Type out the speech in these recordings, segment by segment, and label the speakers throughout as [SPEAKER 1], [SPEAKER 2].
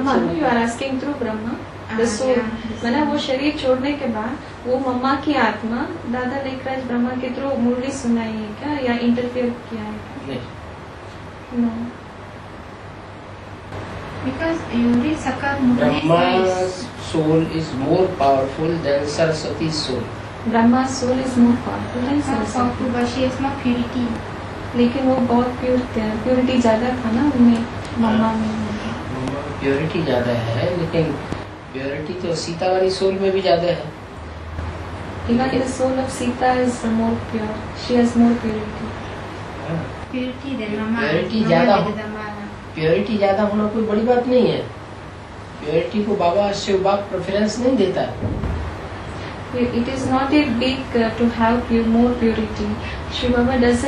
[SPEAKER 1] Brahma, you are asking through Brahma the soul, मतलब वो शरीर छोड़ने के बाद वो मम्मा की आत्मा दादा लेखराज ब्रह्मा के थ्रू मुरली सुनाई है क्या, या इंटरफियर किया है क्या? No,
[SPEAKER 2] because you read Sakar Murli.
[SPEAKER 3] Brahma's soul is more powerful than Saraswati's soul.
[SPEAKER 1] Brahma soul is more powerful than Saraswati,
[SPEAKER 2] But she has more purity.
[SPEAKER 1] लेकिन वो बहुत प्योर थे, प्योरिटी ज्यादा था ना उनमें, मम्मा में।
[SPEAKER 3] प्योरिटी ज्यादा है, लेकिन प्योरिटी तो सीता वाली सोल में भी ज्यादा है।
[SPEAKER 1] Even the soul of Sita is more pure. She has more purity.
[SPEAKER 2] Purity than Mama.
[SPEAKER 3] Purity ज्यादा होना कोई बड़ी बात नहीं है। प्योरिटी को बाबा शिव बाप प्रेफरेंस नहीं देता।
[SPEAKER 1] It is not a big to have more purity. Shiv Baba does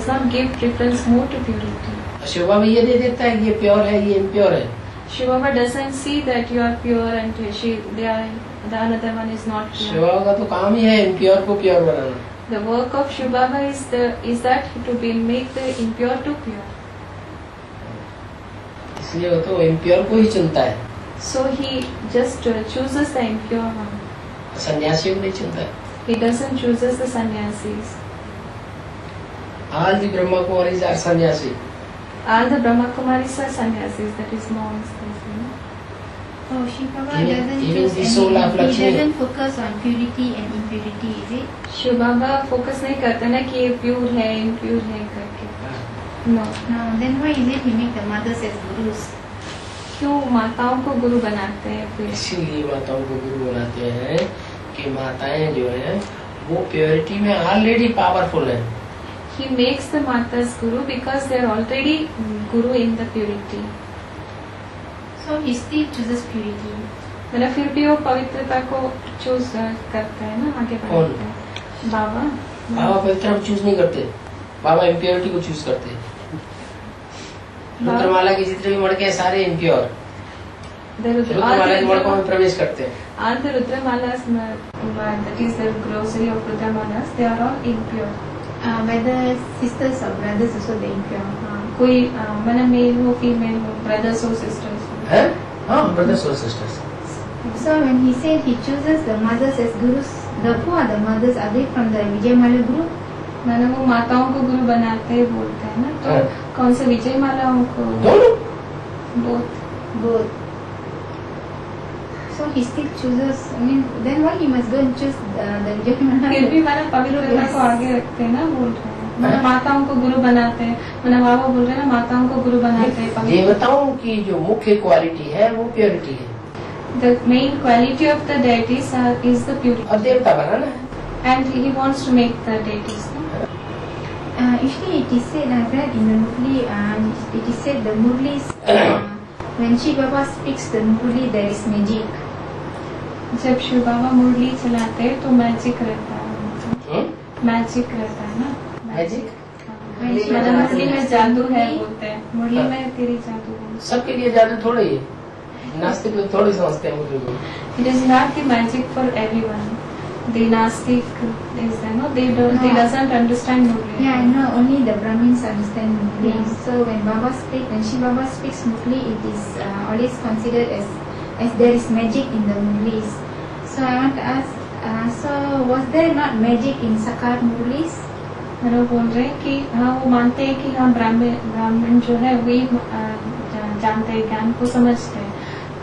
[SPEAKER 1] not give preference more to purity.
[SPEAKER 3] Shiv बाबा ये दे देता है कि ये प्योर है, ये इम्प्योर है।
[SPEAKER 1] Shiv Baba doesn't see that you are pure and the another one is not pure.
[SPEAKER 3] Shiv बाबा का तो काम ही है इम्प्योर को pure banana.
[SPEAKER 1] The work of Shiv Baba is that to make the impure to pure.
[SPEAKER 3] इसलिए वो तो impure को ही चुनता है।
[SPEAKER 1] So he just chooses the impure one.
[SPEAKER 3] सन्यासी को नहीं चुनता है।
[SPEAKER 1] He doesn't chooses the sannyasis.
[SPEAKER 3] All the Brahma Kumaris are sannyasi.
[SPEAKER 1] All the Brahma Kumaris are sannyasis, that is monks.
[SPEAKER 2] Oh, Shiv Baba
[SPEAKER 3] Even
[SPEAKER 2] doesn't
[SPEAKER 3] the
[SPEAKER 2] choose
[SPEAKER 3] soul of
[SPEAKER 2] any. He
[SPEAKER 3] Lakshmi.
[SPEAKER 2] doesn't focus on purity and impurity, is it?
[SPEAKER 1] Shiv Baba focus नहीं करते ना कि ये pure है impure है करके। No,
[SPEAKER 2] No. Then why is it he make the mothers as gurus?
[SPEAKER 1] क्यों माताओं को गुरु बनाते हैं फिर?
[SPEAKER 3] इसीलिए माताओं को गुरु बनाते हैं कि माताएं जो है वो प्योरिटी में ऑलरेडी पावरफुल है।
[SPEAKER 1] He makes the matas guru because they are already guru in the purity.
[SPEAKER 2] So he still chooses purity.
[SPEAKER 1] मतलब फिर भी वो पवित्रता को चूज करता है ना, आगे बढ़ाता है। बाबा
[SPEAKER 3] पवित्रता को चूज नहीं करते, बाबा इम्प्योरिटी को चूज करते हैं। रुद्रमाला के जितने भी मड़के हैं सारे इम्प्योर, रुद्रमाला के मड़कों में प्रवेश करते हैं।
[SPEAKER 1] All the Rudramalas, that is the grocery of Rudramalas, they are all impure.
[SPEAKER 2] Whether sisters or brothers also they impure.
[SPEAKER 1] कोई मतलब मेल हो फीमेल हो, ब्रदर्स हो सिस्टर्स हो।
[SPEAKER 3] हाँ, ब्रदर्स और sisters.
[SPEAKER 2] So when he said he chooses the mothers as gurus, who are the mothers? Are they from the Vijayamala group?
[SPEAKER 1] मैंने वो माताओं को गुरु बनाते हैं बोलते हैं ना, तो कौन से विजय मालाओं को?
[SPEAKER 3] दोनों।
[SPEAKER 2] Both. So he still chooses. I mean, then why he must go and choose the Vijayamala?
[SPEAKER 1] फिर भी मैंने पवित्रता को आगे रखते हैं ना, बोल रहे हैं मैंने माताओं को गुरु बनाते हैं, मैंने बाबा बोल रहे हैं ना माताओं को गुरु बनाते हैं।
[SPEAKER 3] देवताओं की जो मुख्य क्वालिटी है वो प्योरिटी है।
[SPEAKER 1] The main quality of the deities is the purity.
[SPEAKER 3] और देवता बनाना है।
[SPEAKER 1] And he wants to make the deities.
[SPEAKER 2] Usually it is said, I've read in the Murli, it is said the Murlis, when Shiv Baba speaks the Murli, there is magic.
[SPEAKER 1] जब शिव बाबा मुरली चलाते हैं तो magic रहता है, magic रहता है ना,
[SPEAKER 3] magic.
[SPEAKER 1] मतलब मुरली में जादू है बोलते हैं, मुरली में तेरी जादू है।
[SPEAKER 3] सबके लिए जादू थोड़ा ही है, नास्तिक लोग थोड़ी समझते हैं मुरली को।
[SPEAKER 1] It is not the magic for everyone. The Nastic is, they doesn't understand Murli.
[SPEAKER 2] Yeah, I know, only the Brahmins understand Murli. Yeah. So when Shiv Baba speaks Murli, it is always considered as there is magic in the Murlis. So I want to ask, so was there not magic in Sakar Murlis?
[SPEAKER 1] वो बोल रहे हैं कि हाँ वो मानते हैं कि हाँ ब्राह्मण जो है वही जानते हैं, ज्ञान को समझते हैं,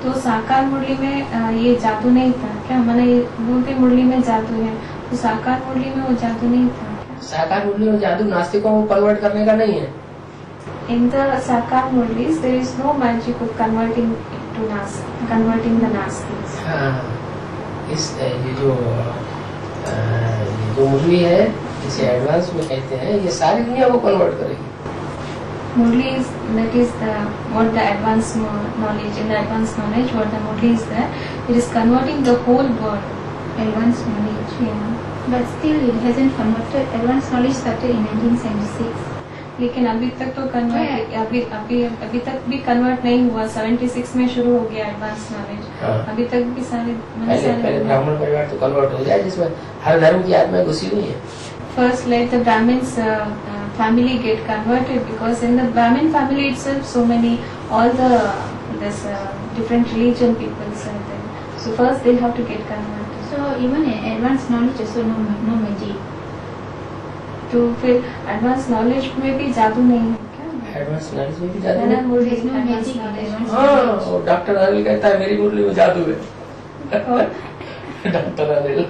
[SPEAKER 1] तो साकार मुरली में ये जादू नहीं था क्या? मैंने बोलते मुरली में जादू है, तो साकार मुरली में वो जादू नहीं था क्या?
[SPEAKER 3] साकार मुरली में जादू नास्तिकों को कन्वर्ट करने का नहीं है।
[SPEAKER 1] In the Sakar Murlis there is no magic of converting the Nastics.
[SPEAKER 3] हाँ, ये जो मुरली है इसे एडवांस में कहते हैं, ये सारी दुनिया को कन्वर्ट करेगी।
[SPEAKER 1] Murli is what the advanced knowledge. In the advanced knowledge, what the Murli is there, it is converting the whole world.
[SPEAKER 2] Advanced knowledge,
[SPEAKER 1] yeah.
[SPEAKER 2] But still, it hasn't converted. Advanced knowledge started in 1976.
[SPEAKER 1] लेकिन अभी तक तो अभी तक भी convert नहीं हुआ। 76 में शुरू हो गया एडवांस नॉलेज, अभी तक भी सारे
[SPEAKER 3] पहले ब्राह्मण परिवार तो कन्वर्ट हो जाए जिसमें हर धर्म की आत्मा घुसी हुई है।
[SPEAKER 1] First, let the Brahmins family get converted, because in the Brahmin family itself, all the this different religion people are there. So first they have to get converted.
[SPEAKER 2] So even advanced knowledge also no magic.
[SPEAKER 1] तो फिर advance knowledge में भी जादू नहीं है क्या?
[SPEAKER 3] Advance knowledge में भी जादू
[SPEAKER 1] है ना,
[SPEAKER 3] है?
[SPEAKER 1] मुरली
[SPEAKER 2] There's no
[SPEAKER 1] advanced
[SPEAKER 2] magic in
[SPEAKER 1] knowledge.
[SPEAKER 2] advanced
[SPEAKER 3] हाँ,
[SPEAKER 2] knowledge.
[SPEAKER 3] और डॉक्टर अनिल कहता है मेरी मुरली में जादू है।
[SPEAKER 1] और
[SPEAKER 3] doctor Anil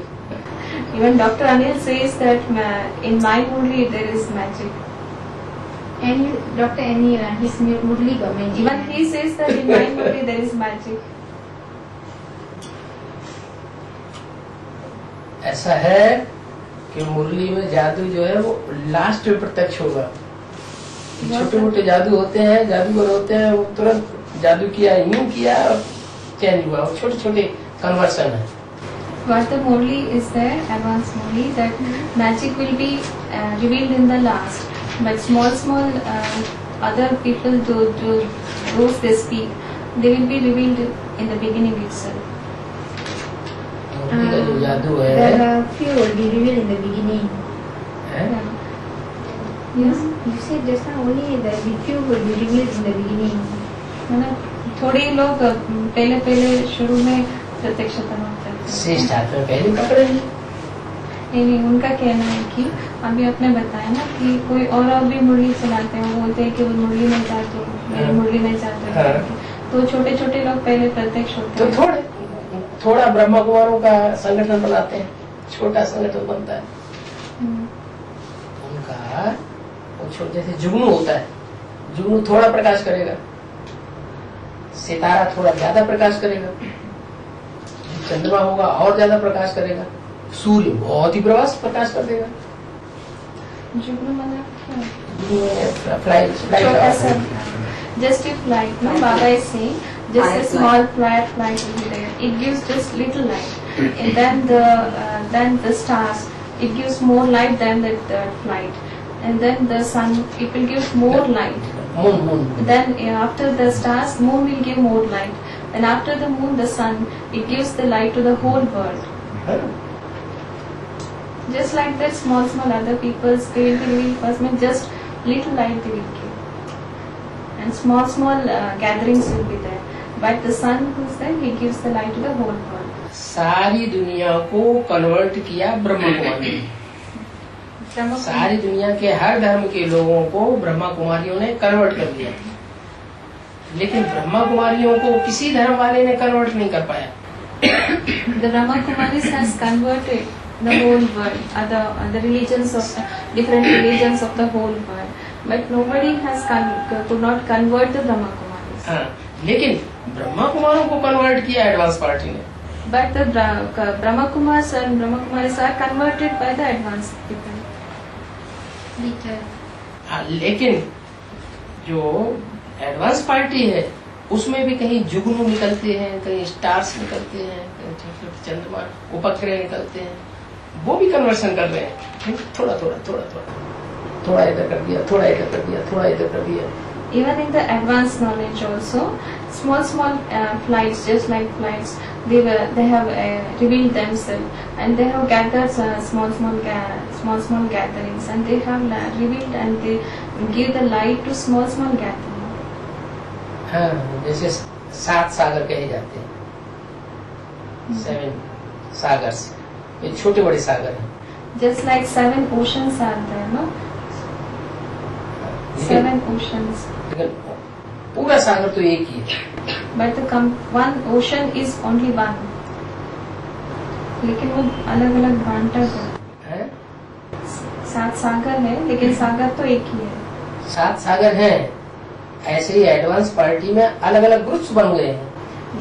[SPEAKER 1] even Dr. Anil says that in my Murli there is magic.
[SPEAKER 2] And Dr. Anil, his Murli got magic.
[SPEAKER 1] Even he says that in my Murli there is magic.
[SPEAKER 3] ऐसा है कि मुरली में जादू जो है वो लास्ट में प्रत्यक्ष होगा। छोटे मोटे जादू होते हैं, जादूगर होते हैं, वो तुरंत जादू किया, यूं किया और चेंज हुआ। वो छोटे छोटे कन्वर्सन है।
[SPEAKER 1] But the Murli is there, advanced Murli, that magic will be revealed in the last. But small other people, those they speak, they will be revealed in the beginning itself.
[SPEAKER 3] मुरली का जो जादू है,
[SPEAKER 2] There are few will be revealed in the beginning.
[SPEAKER 3] हैं?
[SPEAKER 1] Yes.
[SPEAKER 2] You said just now only that the few will be revealed in the beginning.
[SPEAKER 1] है ना, थोड़े लोग पहले शुरू में प्रत्यक्षता होता है।
[SPEAKER 3] श्रेष्ठ हाथ में पहले पकड़ेंगे।
[SPEAKER 1] नहीं, उनका कहना है कि अभी आपने बताया ना कि कोई और भी मुरली चलाते हैं, वो बोलते हैं कि वो मुरली में जाते हो, मेरी मुरली में जाते हो।
[SPEAKER 3] हाँ।
[SPEAKER 1] तो छोटे छोटे लोग पहले प्रत्यक्ष होते
[SPEAKER 3] तो
[SPEAKER 1] हैं।
[SPEAKER 3] थोड़ा ब्रह्मा कुमारों का संगठन बनाते हैं, छोटा संगठन बनता है
[SPEAKER 1] हम्म,
[SPEAKER 3] उनका। वो छोटे जैसे जुगनू होता है, जुगनू थोड़ा प्रकाश करेगा, सितारा थोड़ा ज्यादा प्रकाश करेगा, चंद्रमा होगा और ज्यादा प्रकाश करेगा, सूर्य बहुत ही प्रकाश कर देगा।
[SPEAKER 1] जुगनू मतलब क्या है?
[SPEAKER 3] फ्लाइट
[SPEAKER 1] छोटा सा just if light, no, Baba is saying just a small flat light will be there. It gives just little light, and then the stars, it gives more light than that light, and then the sun, it will give more light.
[SPEAKER 3] Moon
[SPEAKER 1] Then after the stars, moon will give more light, and after the moon, the sun, it gives the light to the whole world. Just like that, small other people's, they will be giving first mean just little light they will give. And small gatherings will be there. But the sun who's there, he gives the light to the whole world.
[SPEAKER 3] सारी दुनिया को convert किया ब्रह्मा कुमारी ने। सारी दुनिया के हर धर्म के लोगों को ब्रह्मा कुमारियों ने कन्वर्ट कर दिया, लेकिन ब्रह्मा कुमारियों को किसी धर्म वाले ने कन्वर्ट नहीं कर पाया।
[SPEAKER 1] The Brahma Kumaris has converted the whole world, the religions of different religions of the whole world. But nobody has could not convert the Brahma Kumaris.
[SPEAKER 3] हाँ, लेकिन ब्रह्मा कुमारों को कन्वर्ट किया एडवांस पार्टी ने।
[SPEAKER 1] But the Brahma Kumars and Brahma Kumaris are converted by the advanced people.
[SPEAKER 2] Later.
[SPEAKER 3] हाँ, लेकिन जो advance party है उसमें भी कहीं जुगनू निकलते हैं, कहीं स्टार्स निकलते हैं, कहीं छोटे चंद्रमा उपग्रह निकलते हैं, वो भी कन्वर्सन कर रहे हैं। थोड़ा इधर कर दिया, थोड़ा इधर कर दिया, थोड़ा इधर कर दिया।
[SPEAKER 1] Even in the advanced knowledge also, small flights, just like flights, they have revealed themselves, and they have gathered small gatherings, and they have revealed and they give the light to small gatherings.
[SPEAKER 3] हाँ, जैसे 7 सागर कहे जाते हैं, 7 sagas, ये छोटे बड़े सागर हैं।
[SPEAKER 1] Just like 7 oceans are there, no? 7 oceans.
[SPEAKER 3] लेकिन पूरा सागर तो एक ही है।
[SPEAKER 1] But one ocean is only one. लेकिन वो अलग अलग बांटा है। 7 सागर है, लेकिन सागर तो एक ही है।
[SPEAKER 3] 7 सागर हैं, ऐसे ही एडवांस पार्टी में अलग अलग ग्रुप्स बन गए हैं।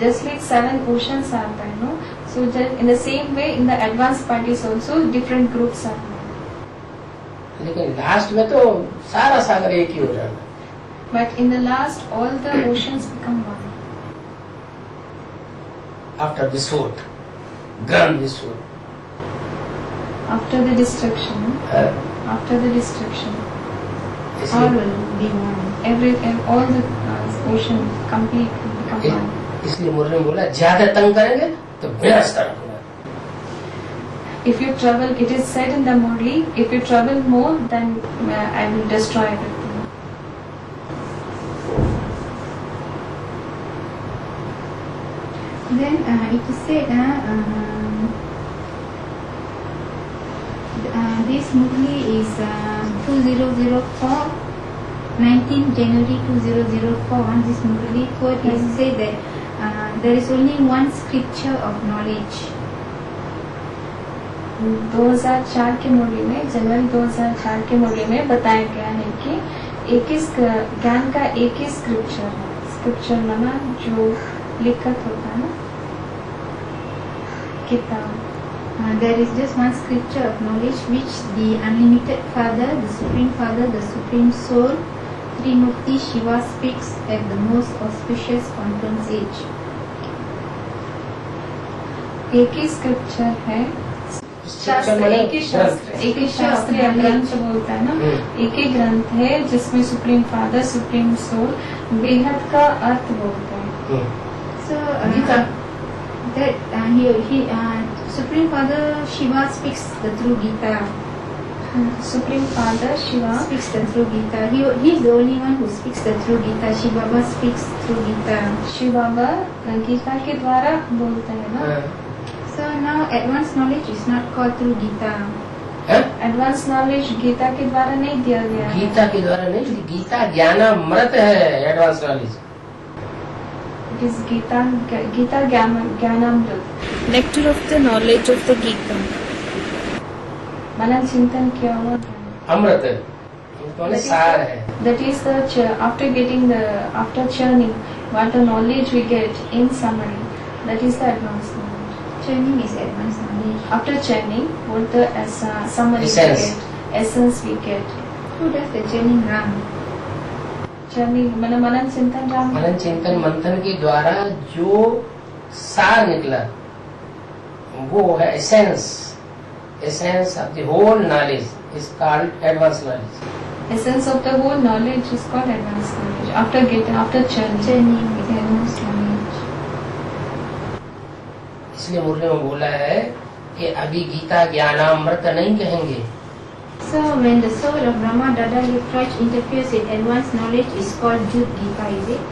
[SPEAKER 1] Just like 7 oceans are there, no? So just in the same way, in the advanced parties also different groups are there.
[SPEAKER 3] लेकिन लास्ट में तो सारा सागर एक ही हो जाना।
[SPEAKER 1] But in the last, all the oceans become one.
[SPEAKER 3] After विस्फोट, grand विस्फोट,
[SPEAKER 1] After the destruction,
[SPEAKER 2] All will be one.
[SPEAKER 1] all the ocean complete become one.
[SPEAKER 3] इसलिए मुरली ने बोला ज्यादा तंग करेंगे तो विनाश तरफ होगा।
[SPEAKER 1] If you trouble, it is said in the Murli, if you trouble more, then I will destroy everything.
[SPEAKER 2] Then it is said this Murli is 2004, 19 January 2004. This Murli quote is said that there is only one scripture of knowledge.
[SPEAKER 1] 2004 के मुरली में, जनवरी 2004 के मुरली में बताया गया है कि एक ही ज्ञान का एक ही स्क्रिप्चर है। स्क्रिप्चर माना जो लिखत होता है ना, किताब।
[SPEAKER 2] There is just one scripture of knowledge which the unlimited Father, the Supreme Soul, Trimurti Shiva speaks at the most auspicious conference age.
[SPEAKER 1] एक ही स्क्रिप्चर है, शास्त्र, एक ही शास्त्र या ग्रंथ बोलता है ना, एक ही ग्रंथ है जिसमें सुप्रीम फादर, सुप्रीम सोल बेहद का अर्थ बोलते हैं।
[SPEAKER 2] So that Supreme Father Shiva speaks the true Gita.
[SPEAKER 1] Supreme father Shiva
[SPEAKER 2] Speaks the true Gita. He is the only one who speaks the true Gita. Shiva Baba speaks true Gita.
[SPEAKER 1] Shivbaba Gita के द्वारा बोलते हैं ना।
[SPEAKER 2] So now advanced knowledge is not called through Gita.
[SPEAKER 1] Advance knowledge Gita के द्वारा नहीं दिया गया है।
[SPEAKER 3] गीता के द्वारा नहीं, गीता ज्ञानामृत है एडवांस नॉलेज।
[SPEAKER 1] इस गीता ज्ञानामृत, nectar of the knowledge of the Gita. मनन चिंतन किया हुआ
[SPEAKER 3] अमृत तो सार है।
[SPEAKER 1] That is the after getting the after churning, what the knowledge we get in summary, that is the advanced knowledge.
[SPEAKER 2] Churning is advanced knowledge.
[SPEAKER 1] After churning, what the summary
[SPEAKER 3] Essence.
[SPEAKER 1] we get, essence we get.
[SPEAKER 2] Who does the churning run?
[SPEAKER 1] Churning मनन चिंतन राम,
[SPEAKER 3] मनन चिंतन मंथन के द्वारा जो सार निकला वो है essence of the whole knowledge is called advance knowledge.
[SPEAKER 1] essence of the whole knowledge is called advanced knowledge. After churning
[SPEAKER 2] Churning is advanced knowledge.
[SPEAKER 3] इसलिए मुरली में बोला है कि अभी गीता ज्ञानामृत नहीं कहेंगे।
[SPEAKER 2] So when the soul of Brahma Dada Yukraj interferes with advanced knowledge is called Jut Gita, is it?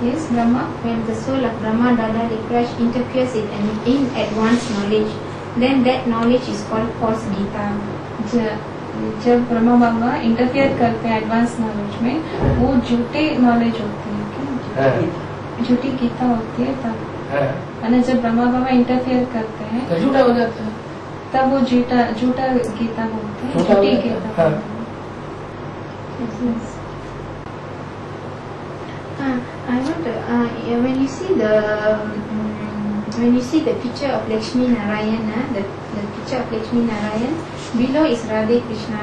[SPEAKER 1] yes Brahma.
[SPEAKER 2] When the soul of Brahma Dada Yukraj interferes in advanced knowledge, then that knowledge is called false Gita.
[SPEAKER 1] जब ब्रह्मा बाबा interfere करते हैं advance knowledge में, वो झूठी knowledge होती है, झूठी गीता होती है तब। और जब ब्रह्मा बाबा इंटरफियर करते हैं
[SPEAKER 3] तो झूठा हो जाता है,
[SPEAKER 1] तब वो झूठा गीता बोलते हैं, झूठी गीता बोलते हैं।
[SPEAKER 2] I want to, when you see the picture of Lakshmi Narayan, the picture of Lakshmi Narayan, below is Radhe Krishna.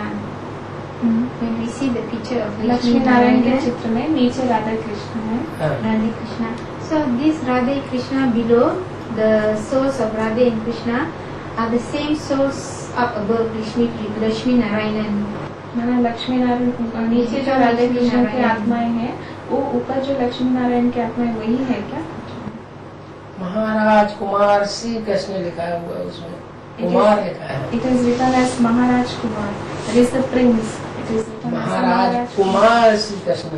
[SPEAKER 2] When we see the picture of
[SPEAKER 1] Lakshmi Narayan के चित्र में नीचे राधा कृष्ण है।
[SPEAKER 2] Radhe Krishna. So this Radhe Krishna below, the souls of Radhe and Krishna are the same souls up above Lakshmi Narayan.
[SPEAKER 1] मैंने लक्ष्मी नारायण नीचे जो राधा कृष्ण की आत्माएं हैं, वो ऊपर जो लक्ष्मी नारायण की आत्माएं वही है क्या?
[SPEAKER 3] महाराज कुमार श्री कृष्ण लिखा हुआ है, उसमें कुमार लिखा है।
[SPEAKER 1] It is written as Maharaj Kumar, that is the prince. It is written as
[SPEAKER 3] Maharaj Kumar Shri Krishna,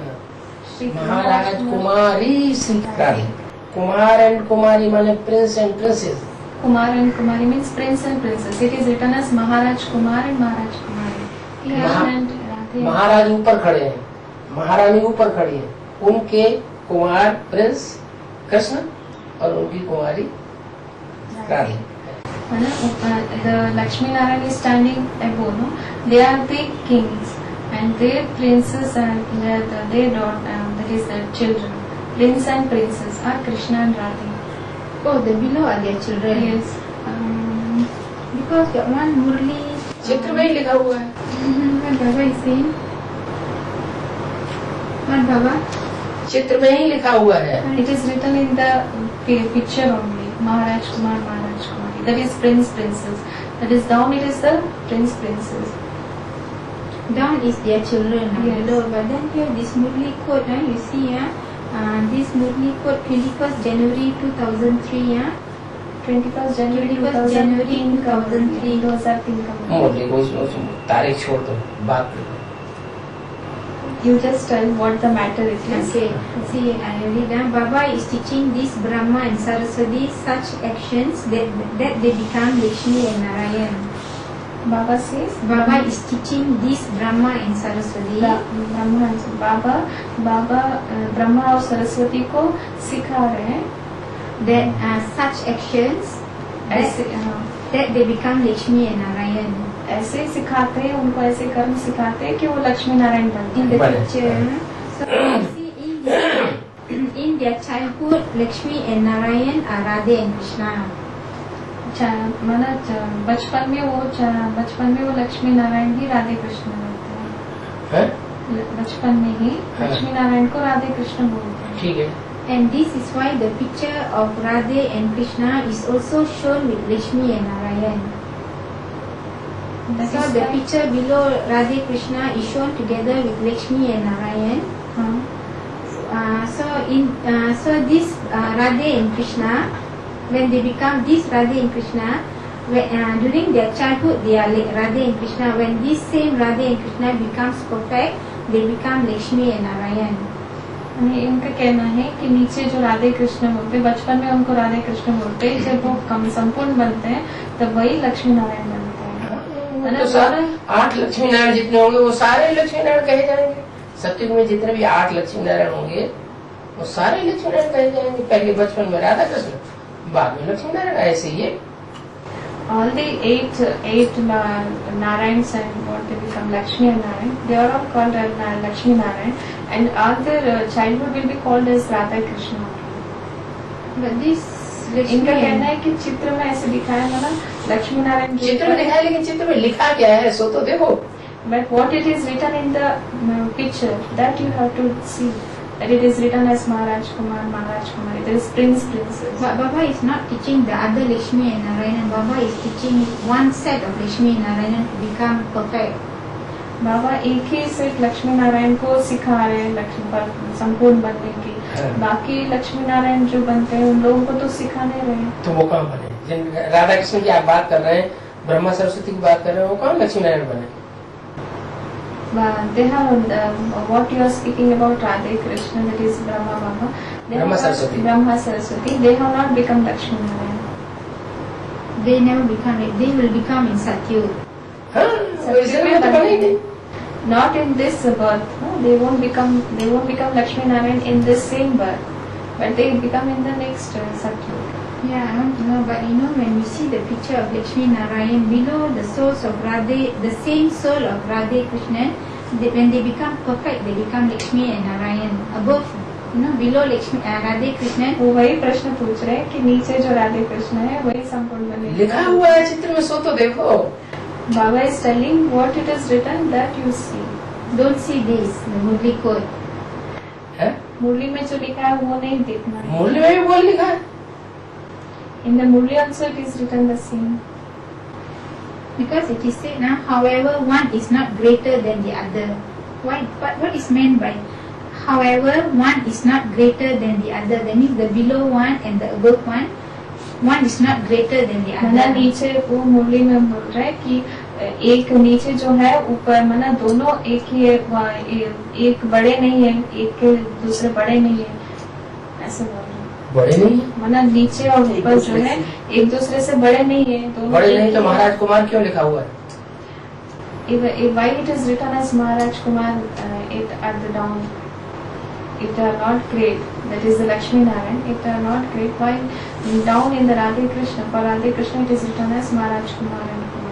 [SPEAKER 3] Maharaj Kumari Shri Radhe. Kumar and Kumari माने prince and princess.
[SPEAKER 1] Kumar and Kumari means prince and princess. It is written as Maharaj Kumar and Maharaj Kumari. Krishna and Radhe.
[SPEAKER 3] महाराज ऊपर खड़े हैं, महारानी ऊपर खड़ी है, उनके कुमार प्रिंस कृष्ण और उनकी कुमारी Radhe.
[SPEAKER 1] The Lakshmi Narayan is standing above. No? They are the kings and their princes and their daughter, that is their children. Prince and princess are Krishna and Radhe.
[SPEAKER 2] Oh, the below are their children.
[SPEAKER 1] Yes.
[SPEAKER 2] Because that one Murli.
[SPEAKER 3] चित्र में ही लिखा हुआ है।
[SPEAKER 2] What Baba is saying? What Baba?
[SPEAKER 3] चित्र में ही लिखा हुआ है।
[SPEAKER 1] It is written in the picture only. Maharaj Kumar, Maharaj Kumari. That is prince, princess. That is down. It is the prince, princess.
[SPEAKER 2] Down is their children.
[SPEAKER 1] Yes.
[SPEAKER 2] Below, but then here this Murli quote, you see, this Murli quote 21st January 2003.
[SPEAKER 1] 21st January 2003 का
[SPEAKER 3] मुरली को तारीख छोड़ दो, बात
[SPEAKER 1] You just tell what the matter it is.
[SPEAKER 2] Okay, see, I read down. Baba is teaching this Brahma and Saraswati such actions that they become Lakshmi and Narayan.
[SPEAKER 1] Baba says,
[SPEAKER 2] Baba is teaching this Brahma and Saraswati
[SPEAKER 1] बाबा ब्रह्मा और सरस्वती को सिखा रहे हैं
[SPEAKER 2] that such actions
[SPEAKER 1] ऐसे
[SPEAKER 2] that they become Lakshmi and Narayan.
[SPEAKER 1] ऐसे सिखाते हैं, उनको ऐसे कर्म सिखाते हैं कि वो लक्ष्मी नारायण बनते
[SPEAKER 2] In
[SPEAKER 1] हैं.
[SPEAKER 2] the picture, so you see in their childhood, Lakshmi and Narayan are Radha and Krishna.
[SPEAKER 1] माना बचपन में वो लक्ष्मी नारायण ही राधे कृष्ण बोलते हैं. बचपन में ही लक्ष्मी नारायण को राधे कृष्ण बोलते हैं.
[SPEAKER 3] ठीक है.
[SPEAKER 2] And this is why the picture of Radha and Krishna is also shown with Lakshmi and Narayan.
[SPEAKER 1] That
[SPEAKER 2] So
[SPEAKER 1] is
[SPEAKER 2] the
[SPEAKER 1] why-
[SPEAKER 2] picture below Radha Krishna is shown together with Lakshmi and Narayan.
[SPEAKER 1] हाँ.
[SPEAKER 2] So this Radha and Krishna, when they become this Radha and Krishna, during their childhood they are like Radha and Krishna. When this same Radha and Krishna becomes perfect, they become Lakshmi and Narayan.
[SPEAKER 1] इनका कहना है कि नीचे जो राधे कृष्ण बोलते हैं, बचपन में उनको राधे कृष्ण बोलते हैं, जब वो कम संपूर्ण बनते हैं तब वही लक्ष्मी नारायण बनते हैं.
[SPEAKER 3] तो 8 लक्ष्मी नारायण जितने होंगे वो सारे लक्ष्मी नारायण कहे जाएंगे. सत्युग में जितने भी 8 लक्ष्मी नारायण होंगे वो सारे लक्ष्मी नारायण कहे जाएंगे. पहले बचपन में राधा कृष्ण, बाद में लक्ष्मी नारायण. ऐसे ही है.
[SPEAKER 1] All the eight Narayans and what they become Lakshmi and Narayan, they are all called as Lakshmi Narayan, and all their childhood will be called as Radha Krishna.
[SPEAKER 2] But this Lakshmi
[SPEAKER 1] इनका कहना
[SPEAKER 2] and
[SPEAKER 1] है कि चित्र में ऐसे दिखाया है ना लक्ष्मी नारायण के
[SPEAKER 3] चित्र में दिखाया, लेकिन चित्र में लिखा क्या है सो तो देखो.
[SPEAKER 1] But what it is written in the picture, that you have to see. That it is written as Maharaj Kumar, Maharaj Kumar. It is Prince, Princess.
[SPEAKER 2] But Baba is not teaching the other Lakshmi and Narayan. Baba is teaching one set of Lakshmi and Narayan to become perfect.
[SPEAKER 1] बाबा एक ही सिर्फ लक्ष्मी नारायण को सिखा रहे हैं लक्ष्मी पर संपूर्ण बनने की. बाकी लक्ष्मी नारायण जो बनते हैं उन लोगों को तो सिखा नहीं रहे हैं.
[SPEAKER 3] तो वो कहाँ बने? जिन राधा कृष्ण की आप बात कर रहे हैं, ब्रह्मा सरस्वती की बात कर रहे हैं, वो कहाँ लक्ष्मी नारायण बने?
[SPEAKER 1] They have what you are speaking about Radha Krishna, that is Brahma Baba.
[SPEAKER 3] Brahma Saraswati.
[SPEAKER 1] Brahma Saraswati. They have not become Lakshmi Narayan.
[SPEAKER 2] They never become it. They will become in Satyug.
[SPEAKER 3] हाँ, वैसे में तो बनेंगे.
[SPEAKER 1] Not in this birth. No? They won't become Lakshmi Narayan in this same birth, but they become in the next Satyug.
[SPEAKER 2] Yeah, I want to know, but when we see the picture of Lakshmi Narayan, below the souls of Radha, the same soul of Radha Krishna, when they become perfect, they become Lakshmi and Narayan. Above, below Lakshmi, Radha Krishna.
[SPEAKER 1] वो वही प्रश्न पूछ रहे हैं कि नीचे जो राधे कृष्ण है वही संपूर्ण बने.
[SPEAKER 3] लिखा हुआ है चित्र में सो तो देखो.
[SPEAKER 1] Baba is telling what it is written, that you see.
[SPEAKER 2] Don't see this, the Murli code.
[SPEAKER 3] है?
[SPEAKER 1] मुरली में जो लिखा है वो नहीं देखना है.
[SPEAKER 3] मूल्य में भी बोल लिखा है.
[SPEAKER 1] In the Murli also it is written the same.
[SPEAKER 2] Because it is said now, however, one is not greater than the other. Why? But what is meant by however, one is not greater than the other? That means the below one and the above one is not greater than the
[SPEAKER 1] मना
[SPEAKER 2] other.
[SPEAKER 1] नीचे वो मुरली में बोल रहा है कि एक नीचे जो है ऊपर मना दोनों एक ही है, एक बड़े नहीं है, एक के दूसरे बड़े नहीं है, ऐसे बोल रहे हैं.
[SPEAKER 3] बड़े नहीं है.
[SPEAKER 1] मना नीचे और ऊपर जो है एक दूसरे से बड़े नहीं है, दोनों
[SPEAKER 3] बड़े
[SPEAKER 1] एक
[SPEAKER 3] नहीं
[SPEAKER 1] ही
[SPEAKER 3] तो
[SPEAKER 1] है.
[SPEAKER 3] महाराज कुमार क्यों लिखा हुआ है?
[SPEAKER 1] Why it is written as Maharaj Kumar it at the down? It are not great. That is the Lakshmi Narayan. It are not great. While down in the Radha Krishna, for Radha Krishna it is written as Maharaj Kumar and Kumar.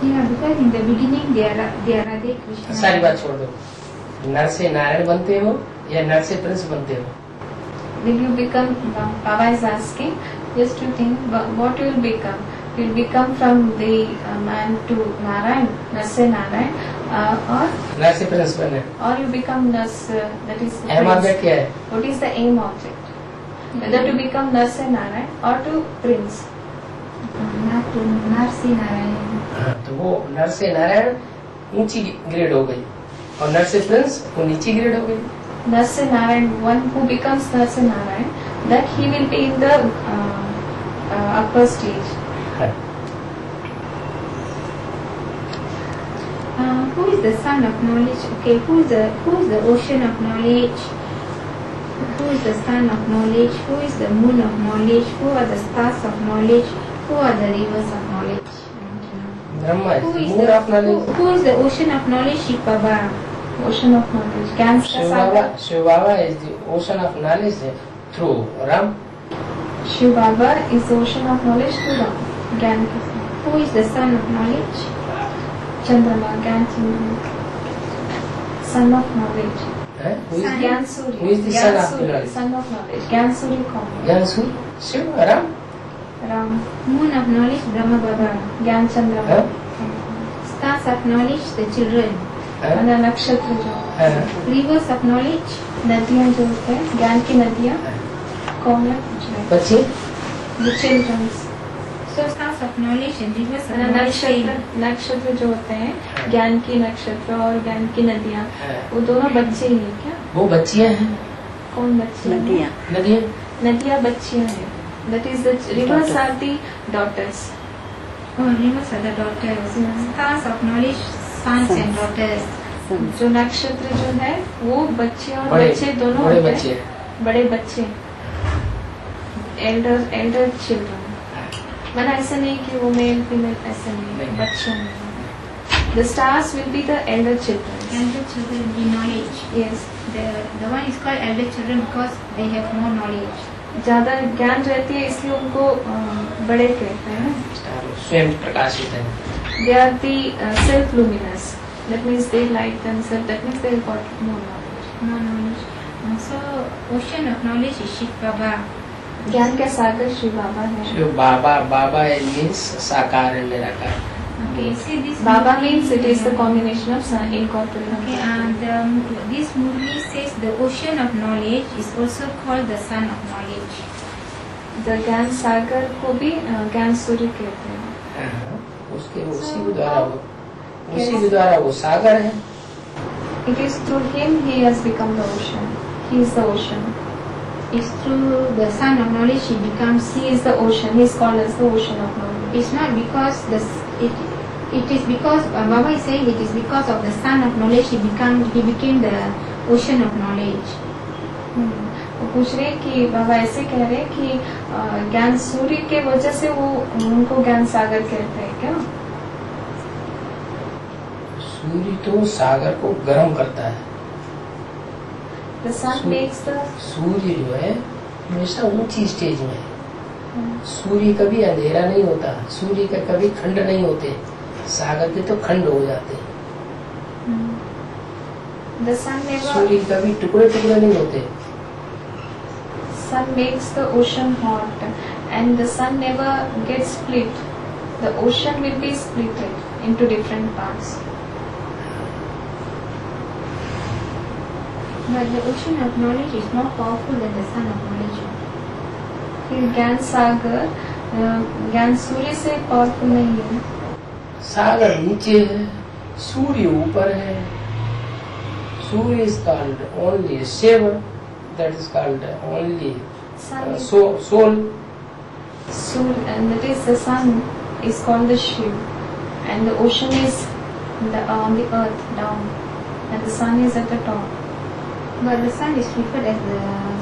[SPEAKER 2] Yeah, because in the beginning they are Radha Krishna.
[SPEAKER 3] सारी बात छोड़ दो. नर से नारायण बनते हो या नर से प्रिंस बनते हो?
[SPEAKER 1] Will you become? Baba is asking. Just to think, what you will become? You will become from the man to Narayan, Nase Narayan, or
[SPEAKER 3] नर से प्रिंस बने.
[SPEAKER 1] or you become Nas. That is.
[SPEAKER 3] अहम object क्या है?
[SPEAKER 1] What is the aim object? Whether to become Nase Narayan or to Prince.
[SPEAKER 2] Not to Narsi Narayan.
[SPEAKER 3] हाँ, तो वो नर से नारायण ऊंची ग्रेड हो गई और नर से प्रिंस वो नीची ग्रेड हो गई.
[SPEAKER 1] Nase Narayan, one who becomes Nase Narayan, that he will be in the upper stage.
[SPEAKER 2] Who is the sun of knowledge? Okay, who is the ocean of knowledge? Who is the sun of knowledge? Who is the moon of knowledge? Who are the stars of knowledge? Who are the rivers of knowledge?
[SPEAKER 3] Brahma
[SPEAKER 2] Who
[SPEAKER 3] is
[SPEAKER 2] is
[SPEAKER 3] moon of knowledge.
[SPEAKER 2] who is the ocean of knowledge? Shiv Baba.
[SPEAKER 1] Ocean of knowledge. ज्ञान का सागर.
[SPEAKER 3] Shiv Baba is the ocean of knowledge through Ram.
[SPEAKER 1] Shiv Baba is the ocean of knowledge through Ram. ज्ञान का सागर.
[SPEAKER 2] Who is the sun of knowledge?
[SPEAKER 1] चंद्रमा. ज्ञान चंद्रमा. Sun of knowledge.
[SPEAKER 3] Who is
[SPEAKER 1] ज्ञान सूर्य.
[SPEAKER 3] Who is the
[SPEAKER 1] ज्ञान
[SPEAKER 3] son of
[SPEAKER 1] Surya.
[SPEAKER 3] knowledge?
[SPEAKER 1] Son of knowledge. ज्ञान सूर्य कौन है?
[SPEAKER 3] Jansu? Shiv? Ram?
[SPEAKER 1] Ram.
[SPEAKER 2] Moon of knowledge, Brahma Baba.
[SPEAKER 1] ज्ञान चंद्रमा.
[SPEAKER 2] Stars of knowledge, the children.
[SPEAKER 1] मतलब नक्षत्र जो
[SPEAKER 2] Rivers of knowledge,
[SPEAKER 1] नदियाँ जो होते हैं ज्ञान की नदियाँ कौन है?
[SPEAKER 3] बच्चे?
[SPEAKER 1] The children.
[SPEAKER 2] so stars of knowledge and rivers of
[SPEAKER 1] मतलब
[SPEAKER 2] knowledge.
[SPEAKER 1] नक्षत्र जो होते हैं ज्ञान की नक्षत्र और ज्ञान की नदियाँ वो दोनों बच्चे ही हैं क्या?
[SPEAKER 3] वो बच्चियां हैं.
[SPEAKER 1] कौन बच्चे?
[SPEAKER 3] नदियां.
[SPEAKER 1] नदियाँ बच्चियाँ हैं. That is the rivers are the daughters.
[SPEAKER 2] Oh, rivers are the daughters. Stars of knowledge, sons and daughters.
[SPEAKER 1] जो नक्षत्र जो है वो बच्चे और
[SPEAKER 3] बड़े-
[SPEAKER 1] बच्चे दोनों
[SPEAKER 3] बड़े
[SPEAKER 1] होते
[SPEAKER 3] बच्चे.
[SPEAKER 1] हैं. बड़े बच्चे. Elder children. मतलब ऐसा नहीं कि वो मेल फीमेल ऐसा नहीं. बच्चे नहीं. The stars will be the elder children.
[SPEAKER 2] Elder children in knowledge.
[SPEAKER 1] Yes.
[SPEAKER 2] The one is called elder children because they have more knowledge.
[SPEAKER 1] ज्यादा ज्ञान रहती है इसलिए उनको बड़े कहते हैं.
[SPEAKER 3] स्वयं प्रकाशित है.
[SPEAKER 1] They are the self-luminous. That means they light themselves. That means they got more knowledge.
[SPEAKER 2] More knowledge. So ocean of knowledge is Shiv Baba.
[SPEAKER 1] ज्ञान का सागर शिव बाबा है.
[SPEAKER 3] शिव बाबा. बाबा means साकार and निराकार.
[SPEAKER 2] Okay, see this.
[SPEAKER 1] Baba means it is the combination of incorporeal.
[SPEAKER 2] Okay, and this movie says the ocean of knowledge is also called the sun of knowledge.
[SPEAKER 1] The ज्ञान सागर को भी ज्ञान सूर्य कहते हैं.
[SPEAKER 3] उसके उसी के द्वारा वो सागर है.
[SPEAKER 1] It is through him he has become the ocean. He is the ocean.
[SPEAKER 2] It's through the sun of knowledge he becomes.
[SPEAKER 1] He is the ocean. He is called as the ocean of knowledge.
[SPEAKER 2] It's not because it is because Baba is saying it is because of the sun of knowledge he became the ocean of knowledge.
[SPEAKER 1] वो पूछ रहे कि बाबा ऐसे कह रहे कि ज्ञान सूर्य के वजह से वो उनको ज्ञान सागर कहते हैं क्या?
[SPEAKER 3] सूर्य तो सागर को गर्म करता है.
[SPEAKER 1] The sun makes the.
[SPEAKER 3] सूर्य जो है हमेशा ऊंची स्टेज में है. सूर्य कभी अंधेरा नहीं होता. सूर्य का कभी खंड नहीं होते. सागर के तो खंड हो जाते हैं.
[SPEAKER 1] The sun never.
[SPEAKER 3] सूर्य कभी टुकड़े टुकड़े नहीं होते.
[SPEAKER 1] Sun makes the ocean hot, and the sun never gets split. The ocean will be split into different parts.
[SPEAKER 2] But the ocean of knowledge is more powerful than the sun of knowledge.
[SPEAKER 1] फिर ज्ञान सागर ज्ञान सूर्य से powerful नहीं है.
[SPEAKER 3] सागर नीचे है, सूर्य ऊपर है. सूर्य is called only Shiva, that is called only
[SPEAKER 1] Sun is
[SPEAKER 3] soul.
[SPEAKER 1] and that is the sun is called the Shiv, and the ocean is on the earth down, and the sun is at the top.
[SPEAKER 2] But the sun is referred as the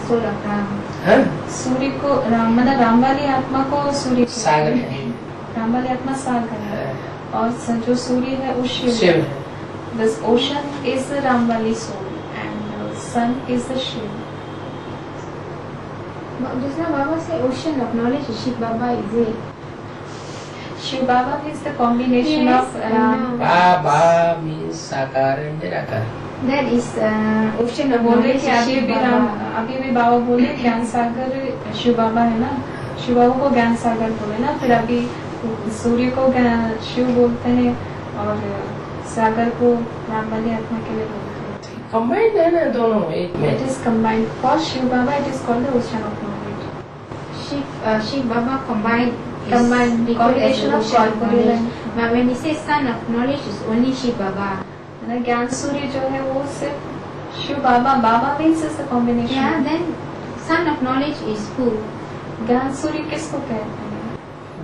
[SPEAKER 2] soul of Ram.
[SPEAKER 3] हाँ?
[SPEAKER 1] सूर्य को मतलब राम वाली आत्मा को सूर्य कहते
[SPEAKER 3] सागर
[SPEAKER 1] हैं.
[SPEAKER 3] है.
[SPEAKER 1] राम वाली आत्मा सागर है और जो सूर्य है वो शिव
[SPEAKER 3] शिव
[SPEAKER 1] है.
[SPEAKER 3] है.
[SPEAKER 1] This ocean is the Ramvali soul and the sun is the Shiv.
[SPEAKER 2] But just now Baba say ocean of knowledge is Shiv Baba, is it?
[SPEAKER 1] Shiv Baba is the combination
[SPEAKER 2] Yes,
[SPEAKER 1] of
[SPEAKER 2] I know.
[SPEAKER 3] Baba means साकार and निराकार.
[SPEAKER 2] That is ocean of
[SPEAKER 1] बोल रहे
[SPEAKER 2] knowledge
[SPEAKER 1] कि
[SPEAKER 2] is
[SPEAKER 1] अभी
[SPEAKER 2] Shiv
[SPEAKER 1] भी
[SPEAKER 2] Baba.
[SPEAKER 1] अभी भी बाबा बोले ज्ञान सागर शिव बाबा है ना. शिव बाबा को ज्ञान सागर बोले ना. फिर अभी सूर्य को शिव बोलते हैं और सागर को रामवाली आत्मा के लिए बोलते हैं.
[SPEAKER 3] कंबाइंड है ना दोनों एक में.
[SPEAKER 1] It is combined. For Shiv Baba, it is called the ocean of knowledge.
[SPEAKER 2] Shiv Baba combined
[SPEAKER 1] Combination of corporeal and.
[SPEAKER 2] But when he says son of knowledge, is only Shiv Baba.
[SPEAKER 1] ज्ञान सूर्य जो है वो सिर्फ Shiv Baba. Baba means is the combination.
[SPEAKER 2] Yeah, then son of knowledge is who?
[SPEAKER 1] ज्ञान सूर्य किसको कहते हैं?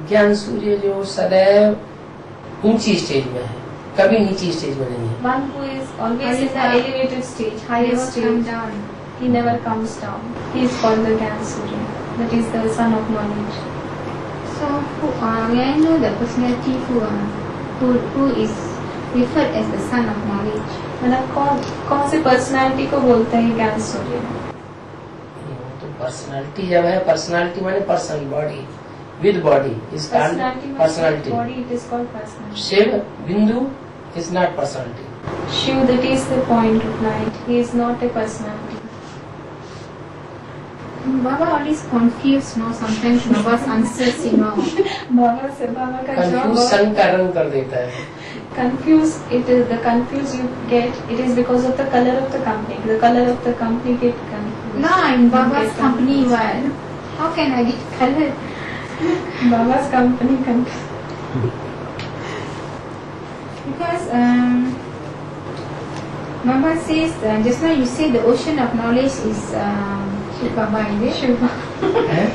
[SPEAKER 3] ज्ञान सूर्य जो सदैव ऊंची स्टेज में है. कभी नीची स्टेज में नहीं है।
[SPEAKER 1] One who is always in the
[SPEAKER 2] Always
[SPEAKER 1] elevated stage, highest
[SPEAKER 2] Never come
[SPEAKER 1] stage.
[SPEAKER 2] down.
[SPEAKER 1] He never comes down. He is called the Gyan Surya. That is the son of knowledge.
[SPEAKER 2] So, may I know the personality who is referred as the son of knowledge?
[SPEAKER 1] मतलब कौन सी personality को बोलते हैं ज्ञान सूर्य?
[SPEAKER 3] तो personality जब है, personality माने person, body with body is personality.
[SPEAKER 1] Body it is called personality.
[SPEAKER 3] Shiv bindu is not personality.
[SPEAKER 1] Shiv, that is the point of light. He is not a personality.
[SPEAKER 2] Baba always confused, no? Sometimes Baba's answers,
[SPEAKER 1] बाबा से बाबा का जवाब
[SPEAKER 3] confusion का रंग कर देता है।
[SPEAKER 1] confuse. It is the confuse you get. It is because of the color of the company. The color of the company get confused.
[SPEAKER 2] No, in Baba's company, well, how can I get color?
[SPEAKER 1] Baba's company confused.
[SPEAKER 2] Because Baba says, just now you said the ocean of knowledge is Shiv Baba, is it?
[SPEAKER 1] Shiv
[SPEAKER 3] हैं?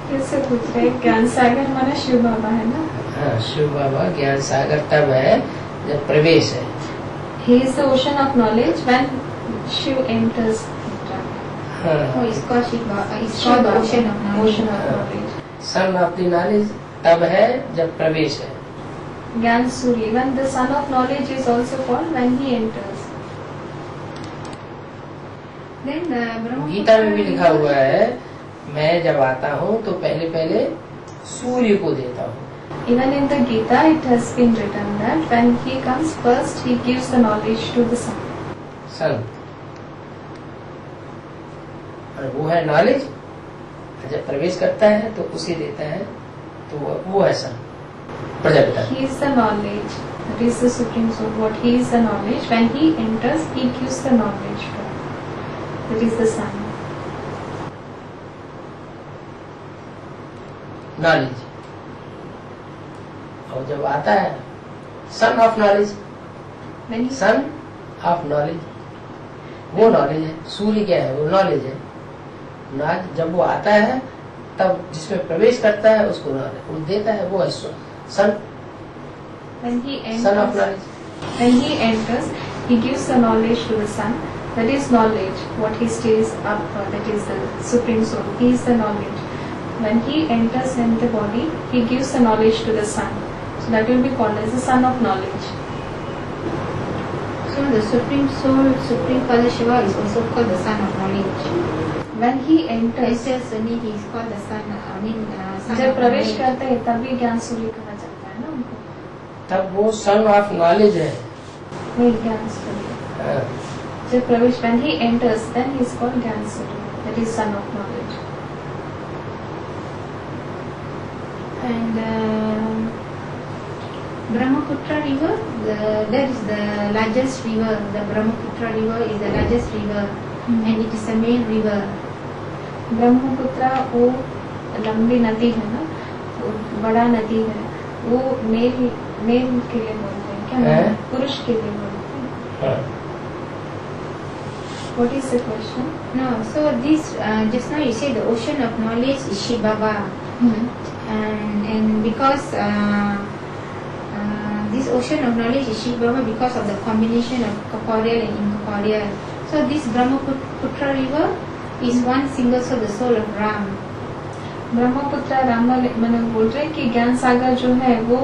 [SPEAKER 1] कैसे पूछ रहे? ज्ञान सागर माना शिव बाबा है ना?
[SPEAKER 3] हाँ, शिव बाबा ज्ञान सागर तब है जब प्रवेश है।
[SPEAKER 1] He is the ocean of knowledge when Shiv enters.
[SPEAKER 3] हाँ,
[SPEAKER 2] Oh, it's called Shiv Baba. It's called the ocean of knowledge.
[SPEAKER 1] Ocean of knowledge.
[SPEAKER 3] Son of the knowledge तब है जब प्रवेश है।
[SPEAKER 1] ज्ञान सूर्य when the son of knowledge is also called when he enters.
[SPEAKER 2] Then Brahma
[SPEAKER 3] Gita में भी लिखा हुआ है, मैं जब आता हूँ तो पहले पहले सूर्य को देता हूँ।
[SPEAKER 1] Even in the Gita, it has been written that when he comes first, he gives the knowledge to the sun.
[SPEAKER 3] सन और वो है नॉलेज। जब प्रवेश करता है तो उसे देता है, तो वो है सन, Prajapita.
[SPEAKER 1] He is the knowledge. That is the supreme soul. What he is the knowledge. When he enters, he gives the knowledge to. That is the sun.
[SPEAKER 3] Knowledge. और जब आता है son of knowledge,
[SPEAKER 1] When he
[SPEAKER 3] son of knowledge, वो knowledge है। सूर्य क्या है? वो knowledge है। जब वो आता है तब जिसमें प्रवेश करता है उसको नॉलेज वो देता है, वो है सन
[SPEAKER 1] when he
[SPEAKER 3] son of
[SPEAKER 1] enters,
[SPEAKER 3] knowledge.
[SPEAKER 1] when he enters, he gives the knowledge to the sun. That is knowledge. What he stays up for. That is the supreme soul. He is the knowledge. When he enters in the body, he gives the knowledge to the sun. So that will be called as the son of knowledge.
[SPEAKER 2] So the supreme soul, supreme Father Shiva is also called the son of knowledge.
[SPEAKER 1] When he enters,
[SPEAKER 2] Just only he is called the son. Son
[SPEAKER 1] जब
[SPEAKER 2] of
[SPEAKER 1] प्रवेश
[SPEAKER 2] knowledge.
[SPEAKER 1] करते हैं तभी ज्ञान सूर्य कहा जाता है ना उनको।
[SPEAKER 3] तब वो सन ऑफ नॉलेज है।
[SPEAKER 1] वही ज्ञान सूर्य।
[SPEAKER 3] हाँ,
[SPEAKER 1] जब प्रवेश when he enters, then he is called ज्ञान सूर्य. That is son of knowledge.
[SPEAKER 2] And Brahmaputra river, that is the largest river. The Brahmaputra river is the largest river, and it is a main river.
[SPEAKER 1] Brahmaputra वो लंबी नदी है ना, वो बड़ा नदी है। वो मेल के लिए बोलते हैं क्या?
[SPEAKER 3] है?
[SPEAKER 1] पुरुष के लिए बोलते हैं।
[SPEAKER 3] हाँ।
[SPEAKER 1] What is the question?
[SPEAKER 2] No, so this just now you say the ocean of knowledge is Shiv Baba, and because this ocean of knowledge is Shiv Baba because of the combination of corporeal and incorporeal. So this Brahmaputra river is one single soul, the soul of Ram.
[SPEAKER 1] Brahmaputra Ram मैंने बोल रहे कि ज्ञान सागर जो है वो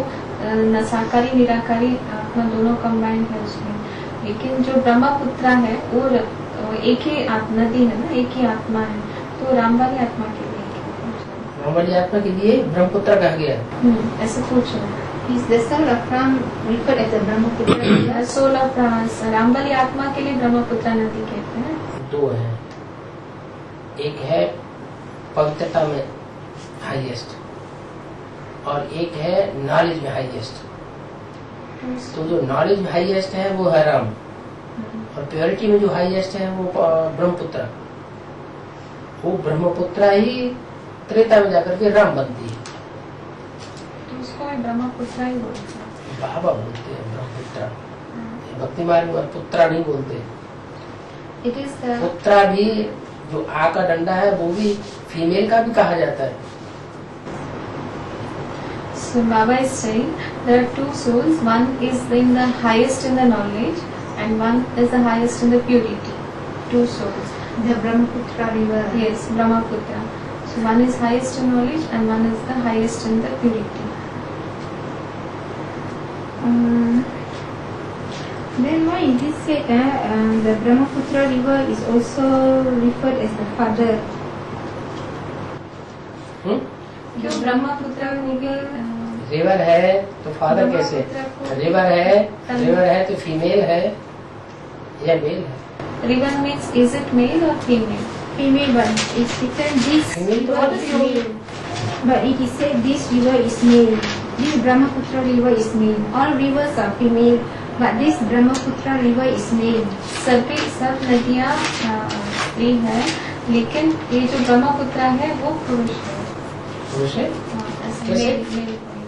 [SPEAKER 1] साकारी निराकारी आत्मा दोनों कंबाइंड है उसमें। लेकिन जो ब्रह्मपुत्र है वो एक ही नदी है ना, एक ही आत्मा है। तो राम वाली आत्मा के लिए
[SPEAKER 3] राम वाली आत्मा के लिए ब्रह्मपुत्र कहा गया।
[SPEAKER 1] ऐसे पूछ रहे हैं।
[SPEAKER 2] Is the soul of Ram referred as the Brahmaputra river?
[SPEAKER 1] Soul of Ram वाली आत्मा के लिए ब्रह्मपुत्र नदी कहते हैं।
[SPEAKER 3] दो है, एक है पवित्रता में हाईएस्ट और एक है नॉलेज में हाईएस्ट। तो जो नॉलेज में हाईएस्ट है वो है राम, और प्योरिटी में जो हाईएस्ट है वो ब्रह्मपुत्र। वो ब्रह्मपुत्र ही त्रेता में जाकर के राम बनती है।
[SPEAKER 1] तो उसको भी ब्रह्मपुत्र ही बोलते हैं।
[SPEAKER 3] बाबा बोलते हैं ब्रह्मपुत्र, भक्ति मार्ग में पुत्रा नहीं बोलते।
[SPEAKER 1] इट इज द
[SPEAKER 3] पुत्रा भी जो आ का डंडा है वो भी फीमेल का भी कहा जाता है।
[SPEAKER 1] So Baba is saying there are two souls. One is in the highest in the knowledge, and one is the highest in the purity. Two souls.
[SPEAKER 2] The Brahmaputra river.
[SPEAKER 1] Yes, Brahmaputra. So one is highest in knowledge, and one is the highest in the purity.
[SPEAKER 2] Then why it is said the Brahmaputra river is also referred as the father?
[SPEAKER 1] क्यों ब्रह्मपुत्र को भी
[SPEAKER 3] river है तो father कैसे? River है तो female है या मेल है?
[SPEAKER 1] River means is it male or female?
[SPEAKER 2] Female, but it's written this
[SPEAKER 3] Female तो
[SPEAKER 2] river
[SPEAKER 3] होती
[SPEAKER 2] is
[SPEAKER 3] होगी।
[SPEAKER 2] male. But it is said this river is male. This Brahmaputra river is male. All rivers are female, but this Brahmaputra river is male.
[SPEAKER 1] सब नदियाँ स्त्री है, लेकिन ये जो ब्रह्मपुत्र है वो पुरुष है।
[SPEAKER 3] पुरुष है?
[SPEAKER 1] ऐसे
[SPEAKER 3] कैसे?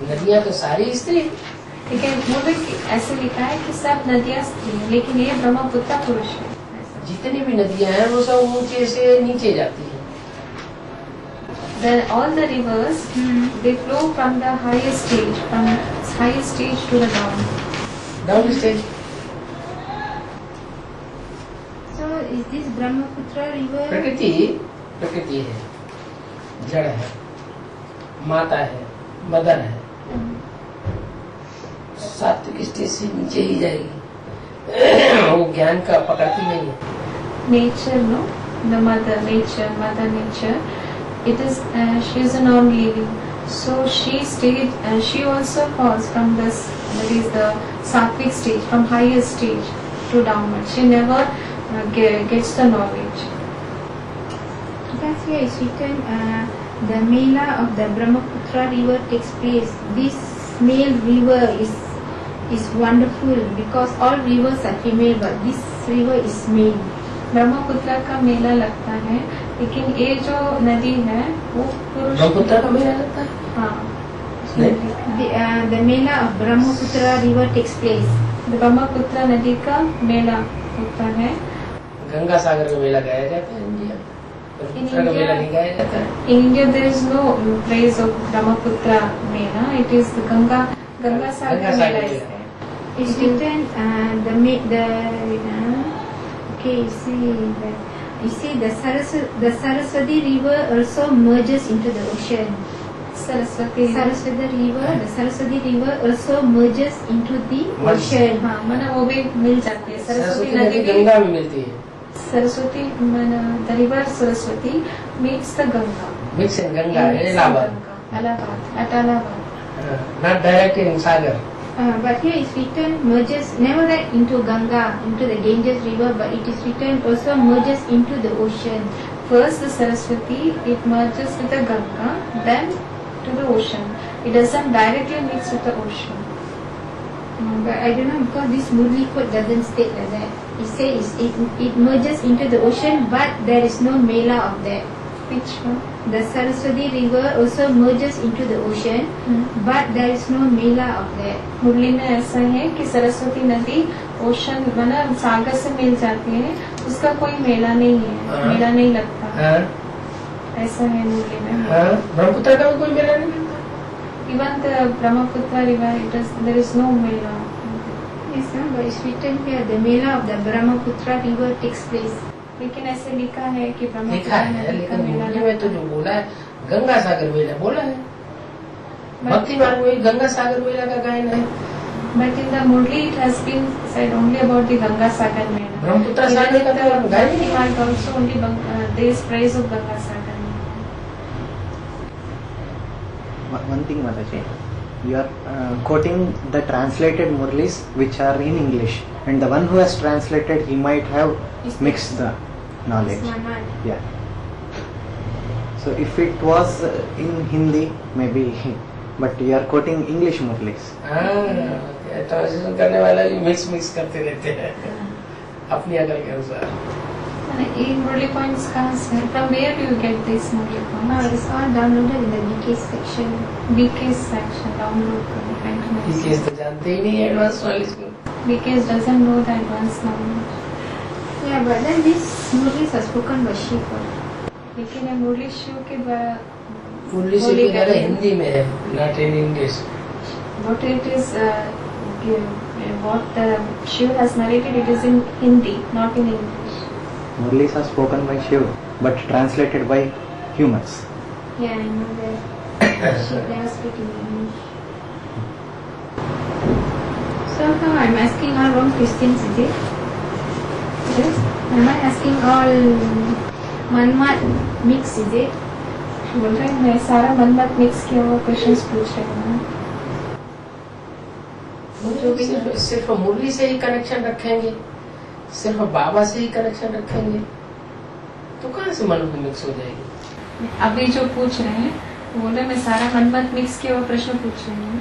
[SPEAKER 3] नदियाँ तो सारी स्त्री।
[SPEAKER 1] लेकिन मूल ऐसे लिखा है कि सब नदियाँ स्त्री है, लेकिन ये ब्रह्मपुत्र पुरुष है।
[SPEAKER 3] जितनी भी नदियाँ हैं वो सब ऊंचे से नीचे जाती हैं।
[SPEAKER 1] Then all the rivers they flow from the highest stage to the down.
[SPEAKER 3] Down stage.
[SPEAKER 2] So is this Brahmaputra river?
[SPEAKER 3] प्रकृति है, जड़ है, माता है, मदर है, सात्विक स्टेज से नीचे ही जाएगी। वो ज्ञान का पकड़ती नहीं है।
[SPEAKER 1] Nature, no, the mother nature, it is she is a non-living, so she stayed. She also falls from this, that is the sattvic stage, from highest stage to downward. She never gets the knowledge.
[SPEAKER 2] Because here is written the Mela of the Brahmaputra river takes place. This male river is wonderful because all rivers are female, but this river is male.
[SPEAKER 1] Brahmaputra का मेला लगता है, लेकिन ये जो नदी है वो पुरुष।
[SPEAKER 3] ब्रह्मपुत्र का मेला लगता है?
[SPEAKER 1] हाँ।
[SPEAKER 2] The Mela of Brahmaputra river takes place.
[SPEAKER 1] Brahmaputra नदी का मेला होता है।
[SPEAKER 3] गंगा सागर का मेला गाया जाता है इंडिया। ब्रह्मपुत्र का मेला नहीं गाया जाता है।
[SPEAKER 1] In India there is no praise of Brahmaputra Mela. It is the Ganga Sagar Mela is there.
[SPEAKER 2] It's written okay, you see the Saraswati river also merges into the ocean.
[SPEAKER 1] Saraswati
[SPEAKER 2] river, the Saraswati river also merges into the ocean.
[SPEAKER 1] हाँ, माना वो भी मिल जाती है।
[SPEAKER 3] सरस्वती नदी गंगा में मिलती है।
[SPEAKER 1] सरस्वती माना the river Saraswati meets the Ganga.
[SPEAKER 3] Mix है Ganga Allahabad.
[SPEAKER 1] At Allahabad.
[SPEAKER 3] Not direct in Sagar.
[SPEAKER 2] But here is written merges never right into Ganga, into the Ganges river, but it is written also merges into the ocean.
[SPEAKER 1] First the Saraswati, it merges with the Ganga, then to the ocean. It doesn't directly mix with the ocean.
[SPEAKER 2] But I don't know because this Murli code doesn't state like that. It says it merges into the ocean, but there is no Mela of that.
[SPEAKER 1] Which one?
[SPEAKER 2] The Saraswati river also merges into the ocean, but there is no Mela of that.
[SPEAKER 1] मुरली में ऐसा है कि सरस्वती नदी ocean माना सागर से मिल जाती है, उसका कोई मेला नहीं है, मेला नहीं लगता। ऐसा है मुरली में।
[SPEAKER 3] ब्रह्मपुत्र का भी कोई मेला नहीं लगता।
[SPEAKER 1] Even the Brahmaputra river, there is no mela.
[SPEAKER 2] Yes, but it's written here the Mela of the Brahmaputra river takes place.
[SPEAKER 1] लेकिन ऐसे लिखा है कि
[SPEAKER 3] लिखा
[SPEAKER 1] ब्रह्मपुत्र
[SPEAKER 3] है,
[SPEAKER 1] नदी का
[SPEAKER 3] लेकिन
[SPEAKER 1] मेला
[SPEAKER 3] मुरली में तो जो बोला है गंगा सागर मेला बोला है। भक्ति मार्ग में गंगा सागर मेला का गायन है।
[SPEAKER 1] But in the Murli it has been said only about the Ganga Sagar Mela.
[SPEAKER 3] Brahmaputra सागर का तो गायन नहीं है।
[SPEAKER 1] Also only there is praise of Ganga Sagar Mela.
[SPEAKER 4] One thing, Mataji, you are quoting the translated Murlis which are in English, and the one who has translated, he might have mixed the knowledge. Yeah. So if it was in Hindi, maybe, but you are quoting English Murlis.
[SPEAKER 3] Translation करने वाला भी mix करते रहते हैं अपनी अकल के अनुसार।
[SPEAKER 1] ये Murli points कहाँ से? From where do you get these Murli points?
[SPEAKER 2] It's all downloaded in the BK section.
[SPEAKER 1] BK section download करें।
[SPEAKER 3] BK तो जानते ही नहीं एडवांस नॉलेज को।
[SPEAKER 1] BK doesn't know the advanced knowledge.
[SPEAKER 2] Yeah, but then these Murlis are spoken by Shiva.
[SPEAKER 1] लेकिन ये मुरली शिव के द्वारा
[SPEAKER 3] मुरली से भी ज़्यादा हिंदी में है, not in English.
[SPEAKER 1] what it is, what Shiv has narrated, it is in Hindi, not in English.
[SPEAKER 4] Murlis are spoken by Shiv, but translated by humans.
[SPEAKER 2] Yeah, I know that. She does speak in English. So now I'm asking all wrong questions, is it? Yes. Am I asking all Manmat mix, is it?
[SPEAKER 1] बोल रहे हैं मैं सारा Manmath mix किया हुआ questions पूछ रही हूँ.
[SPEAKER 3] सिर्फ मुरली से ही कनेक्शन रखेंगे, सिर्फ बाबा से ही कनेक्शन रखेंगे, तो कहाँ से मन मिक्स हो जाएगी?
[SPEAKER 1] अभी जो पूछ रहे हैं बोल रहे मैं सारा मनमत मिक्स किया हुआ प्रश्न पूछ रही हूँ.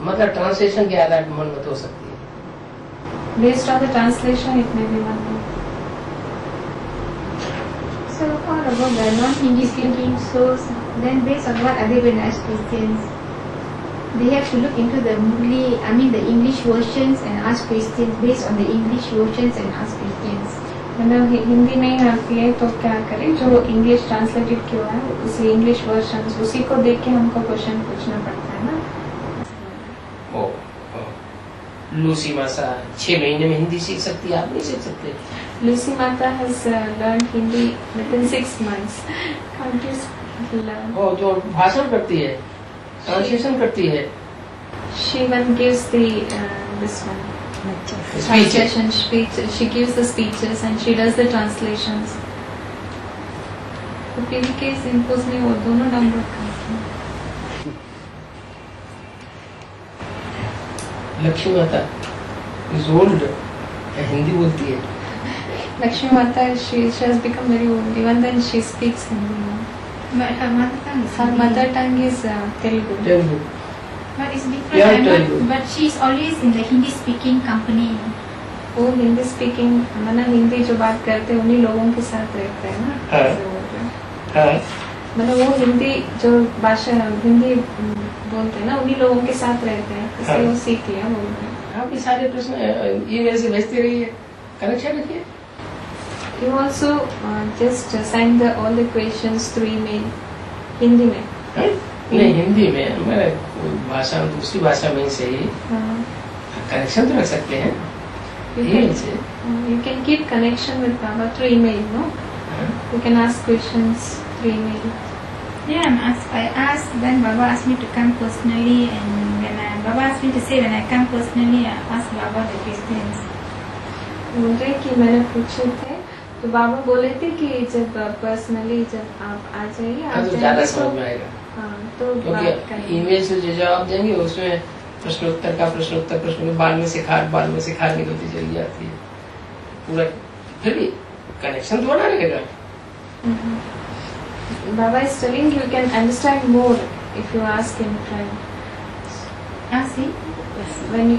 [SPEAKER 3] मतलब ट्रांसलेशन के आधार पर मनमत हो सकती है.
[SPEAKER 1] Based on the translation it में भी Manmath.
[SPEAKER 2] So what about the non-Hindi speaking souls? Then based on what are they going to ask Christians? They have to look into the the English versions and ask Christians based on the English versions and ask Christians.
[SPEAKER 1] मतलब हिंदी नहीं आती है तो क्या करें, जो English translated किया है उसी इंग्लिश वर्जन उसी को देख के हमको क्वेश्चन पूछना पड़ता है ना.
[SPEAKER 3] लूसी मासा 6 महीने में हिंदी सीख सकती है, आप नहीं सीख सकते.
[SPEAKER 1] लूसी माता has learned Hindi within 6 months. Can't you learn?
[SPEAKER 3] वो जो भाषण करती है, ट्रांसलेशन करती है,
[SPEAKER 1] She one gives the this one translation speech. She gives the speeches and she does the translations. तो पीवी के सिंपोज ने वो दोनों डाउनलोड करते हैं.
[SPEAKER 3] लक्ष्मी माता इज ओल्ड, हिंदी बोलती है.
[SPEAKER 1] Lakshmi Mata, she has become very old. Even then she speaks Hindi.
[SPEAKER 2] But her mother tongue is
[SPEAKER 1] Her
[SPEAKER 2] Hindi.
[SPEAKER 1] mother tongue is Telugu.
[SPEAKER 3] Telugu.
[SPEAKER 2] But it's different.
[SPEAKER 3] Yeah,
[SPEAKER 2] I'm
[SPEAKER 3] Telugu.
[SPEAKER 2] not, but she's always in the Hindi speaking company.
[SPEAKER 1] वो Hindi speaking मतलब हिंदी जो बात करते हैं उन्हीं लोगों के साथ रहते हैं ना.
[SPEAKER 3] हाँ.
[SPEAKER 1] ऐसे बोल रहे हैं.
[SPEAKER 3] हाँ.
[SPEAKER 1] मतलब वो हिंदी जो भाषा हिंदी बोलते हैं ना उन्हीं लोगों के साथ रहते हैं, इसलिए
[SPEAKER 3] हाँ.
[SPEAKER 1] वो सीख लिया बोल रहे हैं.
[SPEAKER 3] आप ये सारे प्रश्न ईमेल से भेजते रहिए, कनेक्शन रखिए.
[SPEAKER 1] You also just send all the questions through email Hindi में.
[SPEAKER 3] हाँ? नहीं, हिंदी में मैं भाषा दूसरी भाषा में से ही कनेक्शन तो रख सकते हैं.
[SPEAKER 1] You
[SPEAKER 3] ईमेल
[SPEAKER 1] can,
[SPEAKER 3] से.
[SPEAKER 1] you can keep connection with Baba through email, no?
[SPEAKER 3] हाँ?
[SPEAKER 1] You can ask questions through email.
[SPEAKER 2] Yeah, I asked when Baba asked me to come personally, and when Baba asked me to say when I come personally, I asked Baba the questions.
[SPEAKER 1] बोल रहे कि मैंने पूछे थे तो बाबा बोले थे कि जब पर्सनली जब आप आ जाइए
[SPEAKER 3] हाँ, तो ज्यादा समझ में आएगा.
[SPEAKER 1] हाँ तो बात
[SPEAKER 3] क्योंकि
[SPEAKER 1] करेंगे.
[SPEAKER 3] ईमेल से जो जवाब देंगे उसमें प्रश्नोत्तर का प्रश्न बाद में सिखार निकलती चली जाती है पूरा. फिर भी कनेक्शन तो बना रहेगा.
[SPEAKER 1] Baba is telling you can understand more if you ask in front.
[SPEAKER 2] Ask him.
[SPEAKER 1] When you,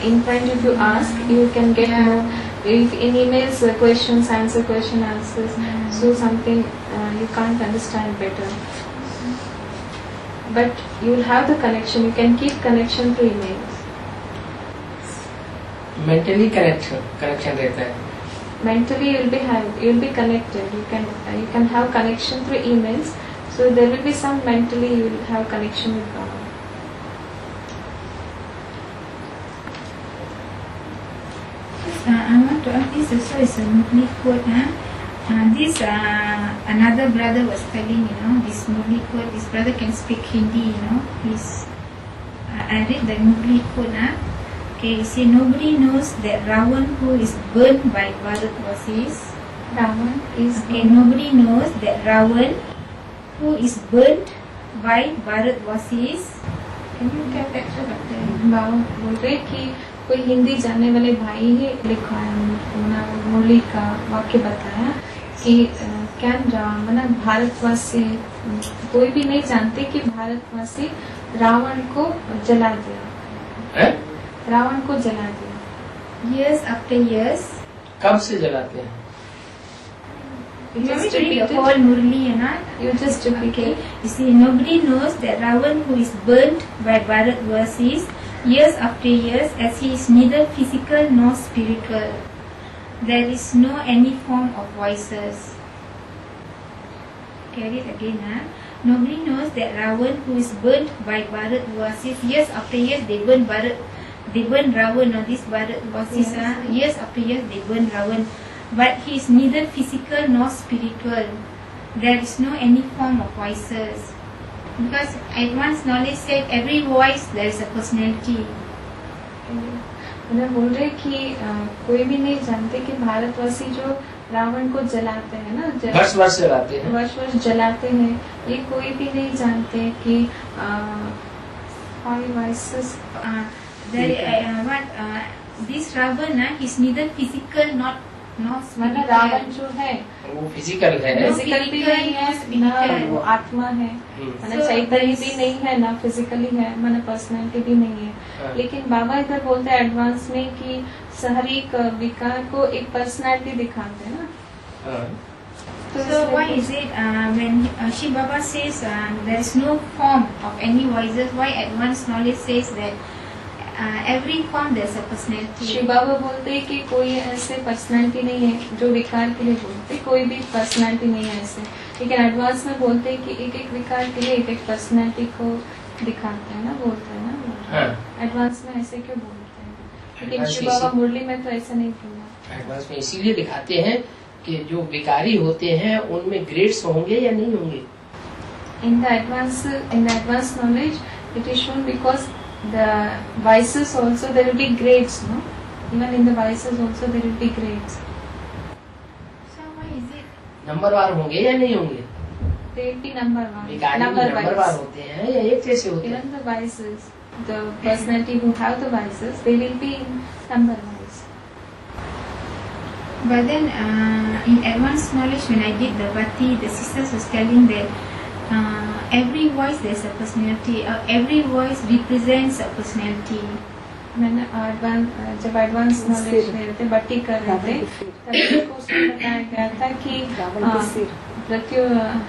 [SPEAKER 1] in front if you ask, you can get more. If in emails, questions, answers, so something you can't understand better. But you will have the connection. You can keep connection through emails.
[SPEAKER 3] Mentally connection रहता है.
[SPEAKER 1] Mentally, you'll be connected. You can have connection through emails. So there will be some mentally you will have connection with Baba.
[SPEAKER 2] I want to ask this also is a Murli quote. This another brother was telling, this Murli quote. This brother can speak Hindi, He's I read the Murli quote. Okay, you see, nobody knows that Ravan who is burnt by Bharatvasis.
[SPEAKER 1] Ravan is
[SPEAKER 2] Okay, nobody knows that Ravan who is burnt by Bharatvasis.
[SPEAKER 1] Can you get that? बाबा बोल रहे कि कोई हिंदी जानने वाले भाई ही लिखा है मुरली का वाक्य बताया कि क्या मतलब भारतवासी कोई भी नहीं जानते कि भारतवासी रावण को जला दिया. रावण को जला दिया.
[SPEAKER 2] Years after years.
[SPEAKER 3] कब से जलाते हैं?
[SPEAKER 1] You
[SPEAKER 2] Just
[SPEAKER 1] just
[SPEAKER 2] read
[SPEAKER 1] repeat
[SPEAKER 2] the
[SPEAKER 1] it.
[SPEAKER 2] whole Murli,
[SPEAKER 1] You just repeat
[SPEAKER 2] Okay.
[SPEAKER 1] it.
[SPEAKER 2] You see, nobody knows that Ravan who is burnt by Bharatvasis years after years, as he is neither physical nor spiritual. There is no any form of voices. carried again. Nobody knows that Ravan, who is burnt by Bharatvasis, years after years they burn Ravan, or this Bharatvasis, years after years they burn Ravan. But he is neither physical nor spiritual. There is no any form of voices. Because advanced knowledge said every voice there is a personality.
[SPEAKER 1] उन्हें बोल रहे कि कोई भी नहीं जानते कि भारतवासी जो रावण को जलाते हैं ना,
[SPEAKER 3] वर्ष जलाते हैं,
[SPEAKER 1] वर्ष जलाते हैं, ये कोई भी नहीं जानते कि five voices
[SPEAKER 2] this Ravan is neither physical not
[SPEAKER 1] मतलब रावण जो है
[SPEAKER 3] वो फिजिकल है,
[SPEAKER 1] फिजिकल भी नहीं है ना, वो आत्मा है, मतलब चैतन्य भी नहीं है ना, फिजिकली है, मतलब पर्सनैलिटी भी नहीं है। लेकिन बाबा इधर बोलते हैं एडवांस में कि हर एक विकार को एक पर्सनैलिटी दिखाते हैं ना।
[SPEAKER 2] So why is it when Shiv Baba says there is no form of any voices, why advanced knowledge says that every form there is a personality?
[SPEAKER 1] Shiv बाबा बोलते हैं कि कोई ऐसे पर्सनैलिटी नहीं है जो विकार के लिए बोलते, कोई भी पर्सनैलिटी नहीं है ऐसे, लेकिन एडवांस में बोलते हैं कि एक एक विकार के लिए एक एक पर्सनैलिटी को दिखाते हैं ना, बोलते हैं ना। एडवांस में ऐसे क्यों बोलते हैं? लेकिन शिव बाबा मुरली में तो ऐसा नहीं बोला।
[SPEAKER 3] एडवांस में इसीलिए दिखाते हैं कि जो विकारी होते हैं उनमें ग्रेड्स होंगे या नहीं होंगे।
[SPEAKER 1] In the advanced knowledge, it is shown because the vices also there will be grades, no? Even in the vices also there will be grades.
[SPEAKER 2] So why is it?
[SPEAKER 3] नंबरवार होंगे या नहीं होंगे?
[SPEAKER 1] They will be number-wise.
[SPEAKER 3] विकारी नंबरवार होते हैं या एक जैसे होते हैं?
[SPEAKER 1] Even the vices, the personality who have the vices, they will be number-wise.
[SPEAKER 2] But then in advanced knowledge, when I did the Bhakti, the sisters was telling that every voice there is a personality, every voice represents a personality.
[SPEAKER 1] मैंने जब advance knowledge ले रहे थे, भट्टी कर रहे थे, तब उनको उसमें बताया गया था कि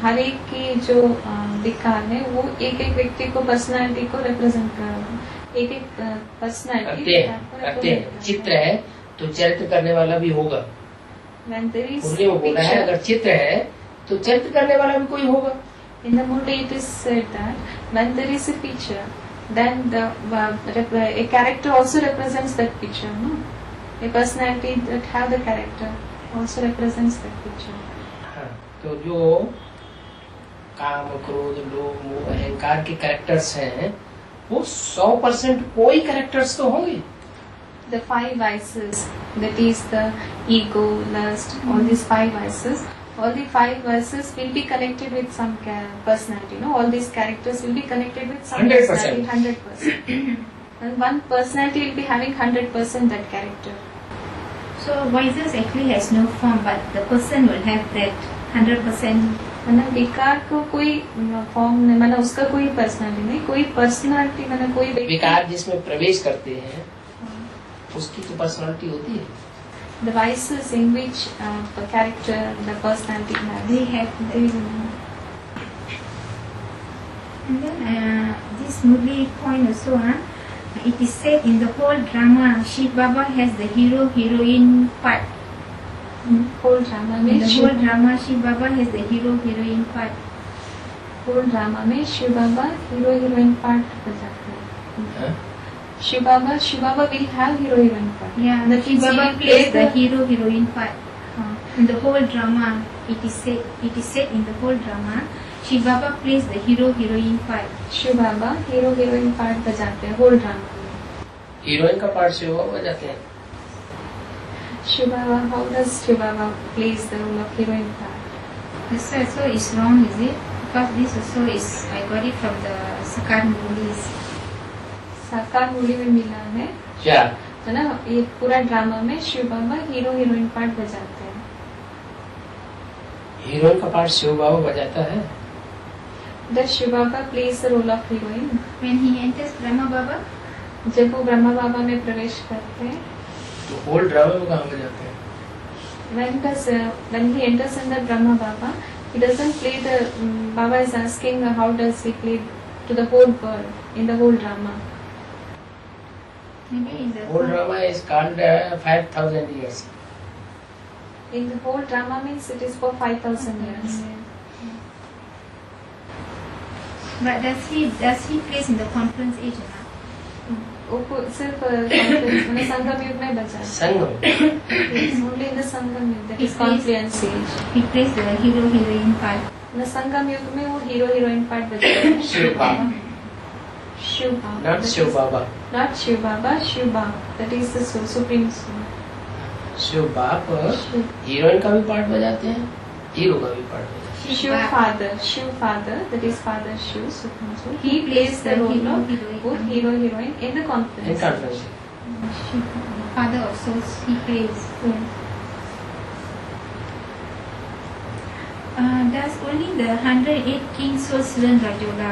[SPEAKER 1] हर एक की जो विकार है वो एक एक व्यक्ति को पर्सनालिटी को रिप्रेजेंट कर रहा है, एक एक पर्सनालिटी
[SPEAKER 3] चित्र है तो चरित्र करने वाला भी होगा। मुरली में बोला है अगर चित्र है तो चरित्र करने वाला भी कोई होगा।
[SPEAKER 1] In the Murli it is said that when there is a picture, then a character also represents that picture, no? A personality that have the character also represents that picture.
[SPEAKER 3] हाँ, तो जो काम, क्रोध, लोभ, मोह, अहंकार के कैरेक्टर्स हैं वो 100% कोई कैरेक्टर्स तो होंगे।
[SPEAKER 1] The five vices, that is the ego, lust, all these five vices, all the five vices will be connected with some personality, no? All these characters will be connected with some
[SPEAKER 3] 100%.
[SPEAKER 1] personality, 100%. And one personality will be having 100% that character.
[SPEAKER 2] So voices actually has no form, but the person will have that 100%.
[SPEAKER 1] मतलब विकार को कोई form नहीं, मतलब उसका कोई personality नहीं, कोई पर्सनालिटी मतलब कोई
[SPEAKER 3] विकार जिसमें प्रवेश करते हैं उसकी तो पर्सनालिटी होती है।
[SPEAKER 1] The vices in which the character, the personality has,
[SPEAKER 2] They have that. And then this Murli point also, it is said in the whole drama, Shiv Baba has the hero-heroine part.
[SPEAKER 1] whole drama
[SPEAKER 2] In
[SPEAKER 1] में
[SPEAKER 2] the whole drama, Shiv Baba has the hero-heroine part.
[SPEAKER 1] whole drama में Shiv Baba hero heroine part बजाते हैं। शिव बाबा will have hero heroine part.
[SPEAKER 2] Yeah,
[SPEAKER 1] The
[SPEAKER 2] Shiv Baba
[SPEAKER 1] will
[SPEAKER 2] plays
[SPEAKER 1] play
[SPEAKER 2] the hero-heroine part.
[SPEAKER 1] हाँ,
[SPEAKER 2] In the whole drama, it is said in the whole drama, Shiv Baba plays the hero-heroine part.
[SPEAKER 1] Shiv Baba hero heroine part बजाते हैं whole drama में।
[SPEAKER 3] Heroine का part से वो बजाते हैं।
[SPEAKER 1] शिव बाबा, how does Shiv Baba plays the role of heroine part?
[SPEAKER 2] This also is wrong, is it? Because this also is, I got it from the Sakar Mulis.
[SPEAKER 1] साकार मूली में मिला है
[SPEAKER 3] क्या
[SPEAKER 1] तो ना, ये पूरा ड्रामा में Shiv Baba hero heroine part बजाते हैं।
[SPEAKER 3] हीरोइन का पार्ट शिव बाबा बजाता है?
[SPEAKER 1] Does Shiv Baba plays the role of heroine?
[SPEAKER 2] When he enters Brahma Baba,
[SPEAKER 1] जब वो ब्रह्मा बाबा में प्रवेश करते हैं,
[SPEAKER 3] तो होल ड्रामा में कहाँ बजाते हैं?
[SPEAKER 1] when he enters in the Brahma Baba, he doesn't play the Baba is asking how does he play to the whole world in the whole drama.
[SPEAKER 2] maybe in the
[SPEAKER 3] whole drama is called 5000 years.
[SPEAKER 1] In the whole drama means it is for 5,000 years.
[SPEAKER 2] But does he plays in the conference age or not?
[SPEAKER 1] वो सिर्फ conference मैंने संगम युग में बचा है।
[SPEAKER 3] संगम
[SPEAKER 1] Only in the संगम युग, that
[SPEAKER 2] He
[SPEAKER 1] is
[SPEAKER 2] plays-
[SPEAKER 1] confluence age.
[SPEAKER 2] He plays the hero heroine part.
[SPEAKER 1] न संगम युग में वो हीरो हीरोइन पार्ट बचा है।
[SPEAKER 3] Shiv Baba,
[SPEAKER 1] Shiv Baba,
[SPEAKER 3] not Shiv Baba.
[SPEAKER 1] not Shiv Baba, Shiv Baba, that is the supreme soul.
[SPEAKER 3] Shiv बाप
[SPEAKER 1] शिव
[SPEAKER 3] हीरोइन का भी पार्ट बजाते हैं, हीरो का भी पार्ट बजाते
[SPEAKER 1] Shiv father, that is father Shiv, supreme soul. He plays the role of both hero heroine in the
[SPEAKER 3] हैं।
[SPEAKER 1] conference.
[SPEAKER 3] Conference
[SPEAKER 2] Father of souls, he plays. Does only the 108 king souls learn Rajoga?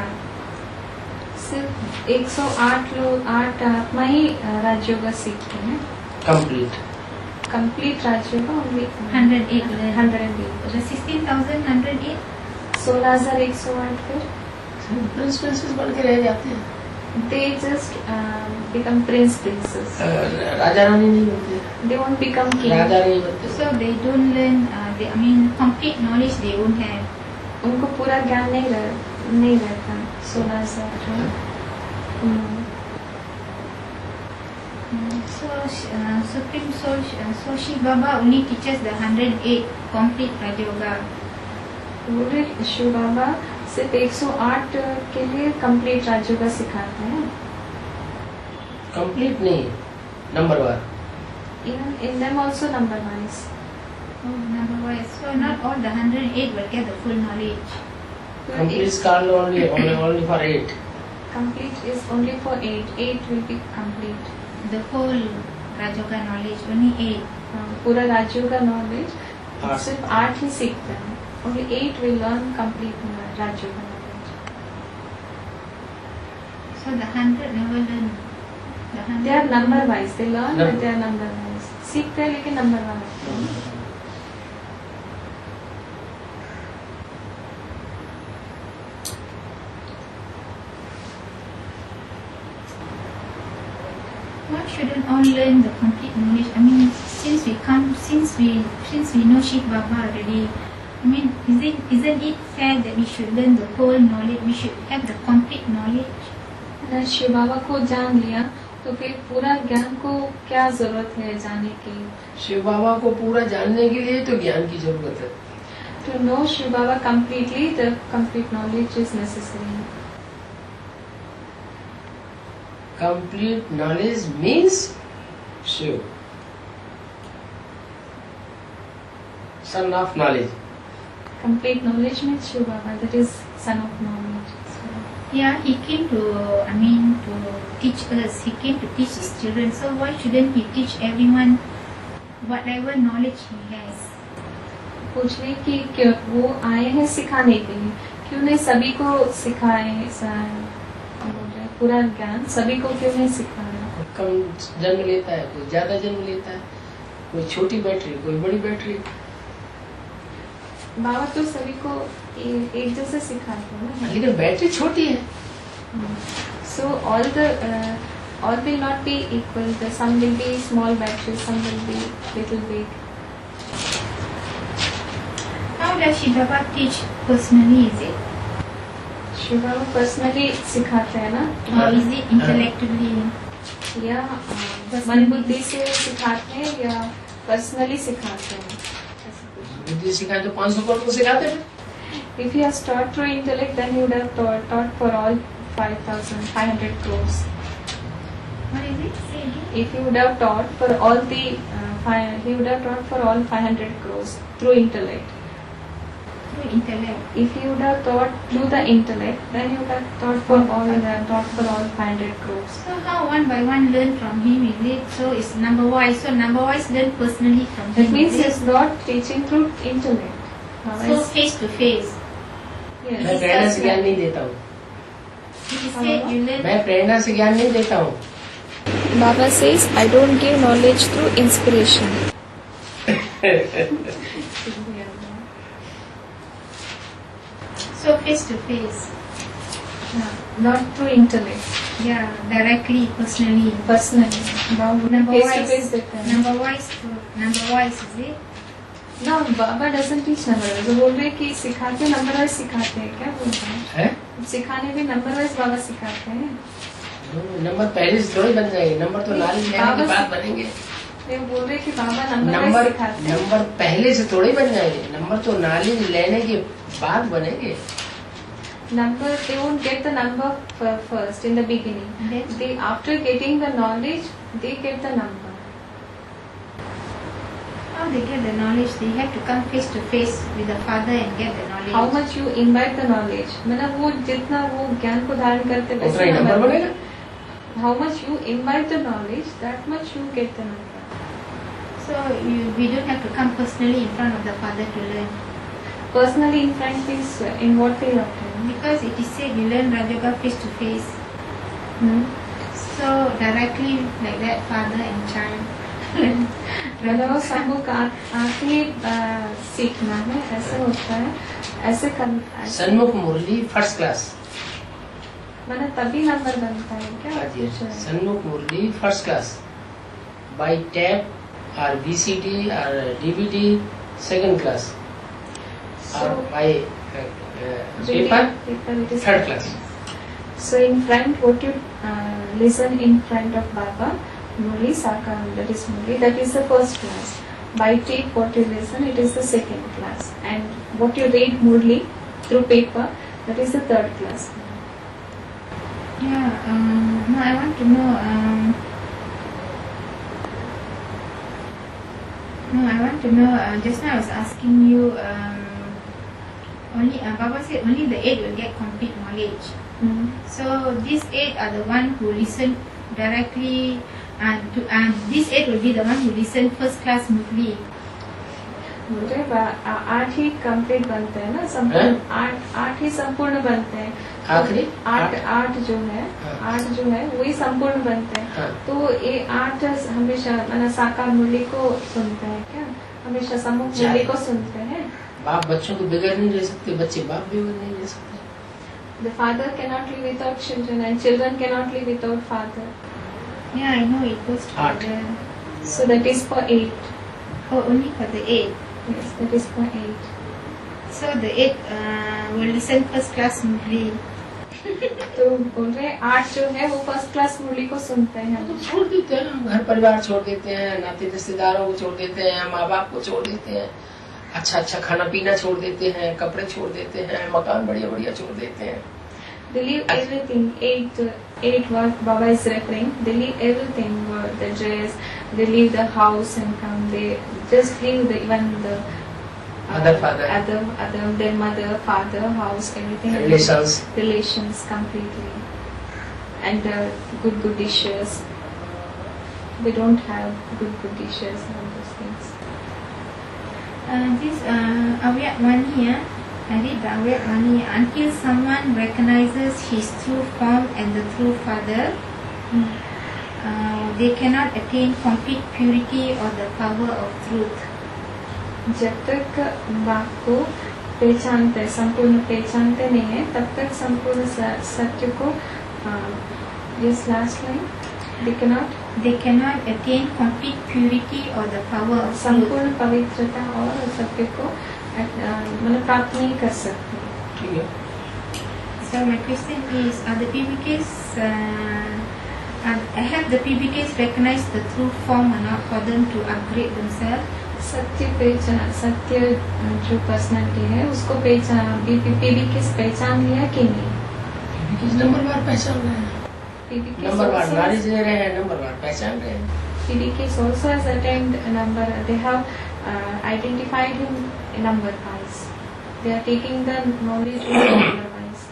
[SPEAKER 1] सिर्फ 108 लोग 8 आत्मा ही राजयोगा सीखते हैं।
[SPEAKER 3] Complete
[SPEAKER 1] complete Rajyoga only
[SPEAKER 2] 108 learn.
[SPEAKER 1] 108।
[SPEAKER 2] The 16,108?
[SPEAKER 1] 16,108 फिर
[SPEAKER 3] Prince princess बन के रह जाते हैं,
[SPEAKER 1] they just become princesses.
[SPEAKER 3] Raja Rani नहीं बनते,
[SPEAKER 1] They won't become king.
[SPEAKER 3] राजा नहीं बनते।
[SPEAKER 2] So they don't learn, complete knowledge they won't have.
[SPEAKER 1] उनको पूरा ज्ञान नहीं रहता 16,000।
[SPEAKER 2] So Supreme Soul, so Shiv Baba only teaches the 108 complete Rajoga.
[SPEAKER 1] पूरे शिव बाबा सिर्फ 108 के लिए कंप्लीट राजयोगा सिखाते हैं।
[SPEAKER 3] कंप्लीट नहीं, number war.
[SPEAKER 1] Even in them also number wise.
[SPEAKER 2] Oh, number wise. So not all the 108 will get the full knowledge.
[SPEAKER 3] Complete scroll only for 8।
[SPEAKER 1] Complete is only for 8. 8 will be complete.
[SPEAKER 2] The whole Rajoga knowledge, only 8.
[SPEAKER 1] पूरा Rajyoga knowledge
[SPEAKER 3] आठ।
[SPEAKER 1] सिर्फ 8 ही सीखते हैं। Only 8 will learn complete Rajyoga knowledge.
[SPEAKER 2] So the 100 never learn. The 100
[SPEAKER 1] They are number wise. They learn
[SPEAKER 3] Number.
[SPEAKER 1] but they are number wise. सीखते हैं लेकिन number wise.
[SPEAKER 2] Why shouldn't all learn the complete knowledge? I mean, since we know Shiv Baba already, I mean, isn't it fair that we should learn the whole knowledge? We should have the complete knowledge.
[SPEAKER 1] अगर शिव बाबा को जान लिया तो फिर पूरा ज्ञान को क्या जरूरत है जाने की।
[SPEAKER 3] शिव बाबा को पूरा जानने के लिए तो ज्ञान की जरूरत है।
[SPEAKER 1] To know Shiv Baba completely, the complete knowledge is necessary.
[SPEAKER 3] Complete knowledge means Shiv, son of knowledge।
[SPEAKER 1] Complete knowledge means Shiv Baba, that is son of knowledge.
[SPEAKER 2] Yeah, he came to teach us. He came to teach his children. So why shouldn't he teach everyone whatever knowledge he has?
[SPEAKER 1] पूछ रही कि क्यों वो आए हैं सिखाने के लिए, क्यों नहीं सभी को सिखाए पूरा ज्ञान सभी को क्यों नहीं सिखाया।
[SPEAKER 3] कम जन्म लेता है, कोई ज्यादा जन्म लेता है, कोई छोटी बैटरी, कोई बड़ी बैटरी।
[SPEAKER 1] बाबा तो सभी को एक जैसे सिखाते हैं ना।
[SPEAKER 3] लेकिन बैटरी छोटी है।
[SPEAKER 1] So all will not be equal. Some will be small batteries, some will be little big.
[SPEAKER 2] How does Shiv Baba teach personally? Is it?
[SPEAKER 1] Shiv Baba personally सिखाते हैं ना,
[SPEAKER 2] Or is it intellectually?
[SPEAKER 1] या मन बुद्धि से सिखाते हैं या पर्सनली सिखाते हैं।
[SPEAKER 3] बुद्धि सिखाए तो 500 करोड़ को सिखाते हैं।
[SPEAKER 1] If he has taught through intellect, then he would have taught for all 5,500 crores.
[SPEAKER 2] What is it? Say again.
[SPEAKER 1] If he would have taught for all he would have taught for all 500 crores through intellect.
[SPEAKER 2] Through intellect.
[SPEAKER 1] If he would have taught through the intellect, then he would have taught for all 500 crores.
[SPEAKER 2] So how one by one learn from him? Is it? So it's number wise. So number wise learn personally from him.
[SPEAKER 1] That means
[SPEAKER 2] is
[SPEAKER 1] he
[SPEAKER 2] it?
[SPEAKER 1] is not teaching through intellect.
[SPEAKER 2] So face to face.
[SPEAKER 1] Yes.
[SPEAKER 3] मैं प्रेरणा से ज्ञान नहीं देता हूँ।
[SPEAKER 2] He said you learn.
[SPEAKER 3] मैं प्रेरणा से ज्ञान नहीं देता हूँ।
[SPEAKER 1] Baba says, I don't give knowledge through inspiration.
[SPEAKER 2] So face to face.
[SPEAKER 1] Not through intellect.
[SPEAKER 2] Yeah, directly, personally.
[SPEAKER 1] Personally.
[SPEAKER 2] Number
[SPEAKER 1] Face to
[SPEAKER 2] wise.
[SPEAKER 1] face देते हैं।
[SPEAKER 2] Number wise is it?
[SPEAKER 1] No, Baba doesn't teach number wise. वो बोल रहे हैं कि सिखाते number wise सिखाते हैं, क्या बोल रहे हैं?
[SPEAKER 3] है
[SPEAKER 1] सिखाने भी नंबर वाइज बाबा सिखाते हैं।
[SPEAKER 3] नंबर पहले से थोड़ी बन जाएंगे, नंबर तो नॉलेज लेने के बाद बनेंगे।
[SPEAKER 1] वो बोल रहे हैं कि बाबा नंबर वाइज
[SPEAKER 3] नंबर
[SPEAKER 1] सिखाते हैं।
[SPEAKER 3] नंबर पहले से थोड़ी बन जाएंगे, नंबर तो नॉलेज लेने के बाद बनेंगे।
[SPEAKER 1] Number, they won't get the number first in the beginning.
[SPEAKER 2] Then-
[SPEAKER 1] They, after getting the knowledge, they get the number.
[SPEAKER 2] How they get the knowledge? They have to come face to face with the father and get the knowledge.
[SPEAKER 1] How much you imbibe the knowledge? मतलब वो जितना वो ज्ञान को धारण करते
[SPEAKER 3] उतना ही number बनेगा।
[SPEAKER 1] How much you imbibe the knowledge, that much you get the number.
[SPEAKER 2] So we don't have to come personally in front of the father to learn.
[SPEAKER 1] Personally, in front is in what way of time?
[SPEAKER 2] Because it is said you learn Rajoga face to face. So directly like that, father and child.
[SPEAKER 1] मतलब सबको आके सीखना है, ऐसे होता है, ऐसे करना।
[SPEAKER 3] सन्मुख मुरली फर्स्ट क्लास।
[SPEAKER 1] मतलब तभी नंबर बनता है क्या?
[SPEAKER 3] सन्मुख मुरली फर्स्ट क्लास बाय टैप और VCD और DVD सेकंड क्लास और by paper third class.
[SPEAKER 1] So in front, what you listen in front of Baba, Murli Sakar, that is Murli, that is the first class. By tape, what you listen, it is the second class. And what you read Murli through paper, that is the third class.
[SPEAKER 2] Yeah. No, I want to know. Just now I was asking you. Only Baba said only the 8 will get complete knowledge. So these 8 are the one who listen directly, and these 8 will be the one who listen first class Murli.
[SPEAKER 1] बोल रहे 8 ही complete बनते हैं ना, संपूर्ण 8 ही संपूर्ण बनते हैं।
[SPEAKER 3] आखिरी
[SPEAKER 1] 8 जो है, 8 जो है वही संपूर्ण बनते हैं।
[SPEAKER 3] हाँ।
[SPEAKER 1] तो ये 8 हमेशा मतलब साकार मुरली को सुनते हैं क्या? हमेशा सम्मुख मुरली को सुनते हैं।
[SPEAKER 3] बाप बच्चों को बिगड़ नहीं ले सकते, बच्चे बाप बिगड़ नहीं ले सकते।
[SPEAKER 1] The father cannot live without children and children cannot live without father.
[SPEAKER 2] Yeah, I know it goes together.
[SPEAKER 1] So that is for 8.
[SPEAKER 2] Oh, only for the 8.
[SPEAKER 1] Yes, that is for 8.
[SPEAKER 2] So the 8 will listen first class Murli.
[SPEAKER 1] तो बोल रहे 8 जो है वो first class मुरली को सुनते हैं।
[SPEAKER 3] तो छोड़ देते हैं, घर परिवार छोड़ देते हैं, नाते रिश्तेदारों को छोड़ देते हैं, माँ बाप को छोड़ देते हैं, अच्छा खाना पीना छोड़ देते हैं, कपड़े छोड़ देते हैं, मकान बढ़िया बढ़िया छोड़ देते हैं।
[SPEAKER 1] They leave everything. 8 what Baba is referring. They leave everything, the dress. They leave the house and come. They just leave even the
[SPEAKER 3] Mother, father.
[SPEAKER 1] their mother, father, house, everything. Relations completely. And good dishes. They don't have good dishes and all those things.
[SPEAKER 2] This Avyat Vani, I read the Avyat Vani. Until someone recognizes his true form and the true father, they cannot attain complete purity or the power of truth.
[SPEAKER 1] जब तक बाप को पहचानते संपूर्ण पहचानते नहीं है, तब तक संपूर्ण सत्य को this last line they cannot
[SPEAKER 2] attain complete purity or the power of
[SPEAKER 1] संपूर्ण पवित्रता और सत्य को मतलब प्राप्त नहीं कर सकते।
[SPEAKER 3] ठीक है।
[SPEAKER 2] So my question is, are the PBKs have the PBKs recognized the true form or not for them to upgrade themselves? सत्य जो पर्सनालिटी है उसको PBKs पहचान लिया कि नहीं?
[SPEAKER 3] नंबरवार पहचान रहे हैं, नंबरवार नॉलेज ले रहे हैं, नंबरवार पहचान रहे हैं।
[SPEAKER 1] PBKs also has attained a number. They have identified him number wise. They are taking the knowledge number wise.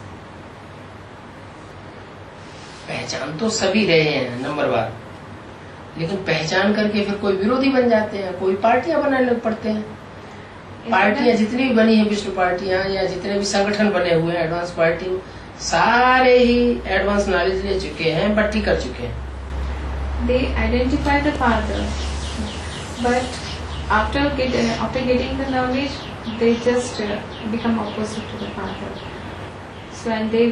[SPEAKER 3] पहचान तो सभी रहे हैं नंबरवार, लेकिन पहचान करके फिर कोई विरोधी बन जाते हैं, कोई पार्टियां बनाने लग पड़ते हैं। पार्टियां जितनी भी बनी है, विष्णु पार्टियां या जितने भी संगठन बने हुए हैं एडवांस पार्टी, सारे ही एडवांस नॉलेज ले चुके हैं, बट्टी कर चुके हैं।
[SPEAKER 1] They identify the father, but after getting the knowledge, they just become opposite to the father. So and they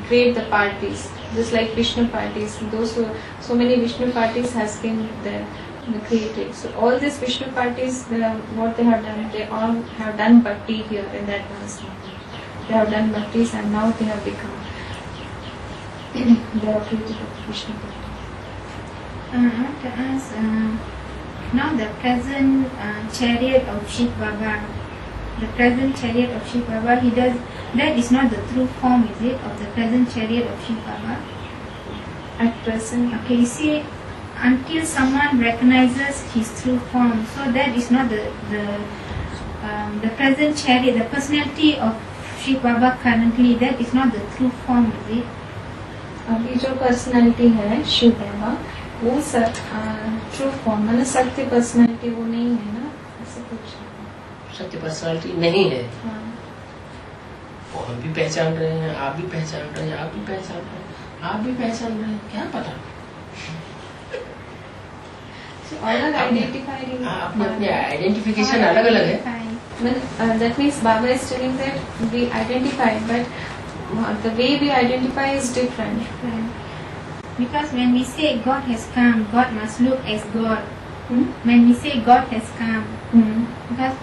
[SPEAKER 1] create the parties, just like Vishnu parties. So many Vishnu parties has been there. the creative. So all these Vishnu parties, what they have done, they all have done bhakti here in the advanced level. They have done bhaktis and now they have become they have created the Vishnu party.
[SPEAKER 2] I want to ask, now the present chariot of Shiv Baba, the present chariot of Shiv Baba, that is not the true form, is it, of the present chariot of Shiv Baba?
[SPEAKER 1] At present,
[SPEAKER 2] Okay, you see, until someone recognizes his true form, so that is not the present chariot, the personality of Shiv Baba currently, that is not the true form, is it?
[SPEAKER 1] अभी जो personality है शिव बाबा, वो true form मतलब सत्य personality वो नहीं है ना, ऐसे कुछ
[SPEAKER 3] सत्य पर्सनालिटी नहीं है।
[SPEAKER 1] हाँ।
[SPEAKER 3] वो हम भी पहचान रहे हैं, आप भी पहचान रहे हैं, आप भी पहचान रहे हैं, आप भी पहचान रहे हैं, क्या पता।
[SPEAKER 1] अलग आइडेंटिफाइड,
[SPEAKER 3] अपने अपने आइडेंटिफिकेशन अलग अलग है।
[SPEAKER 1] That means Baba is telling that we identify, but the way we identify is different.
[SPEAKER 2] Right. Because when we say God has come, God must look as God. When we say God has come, because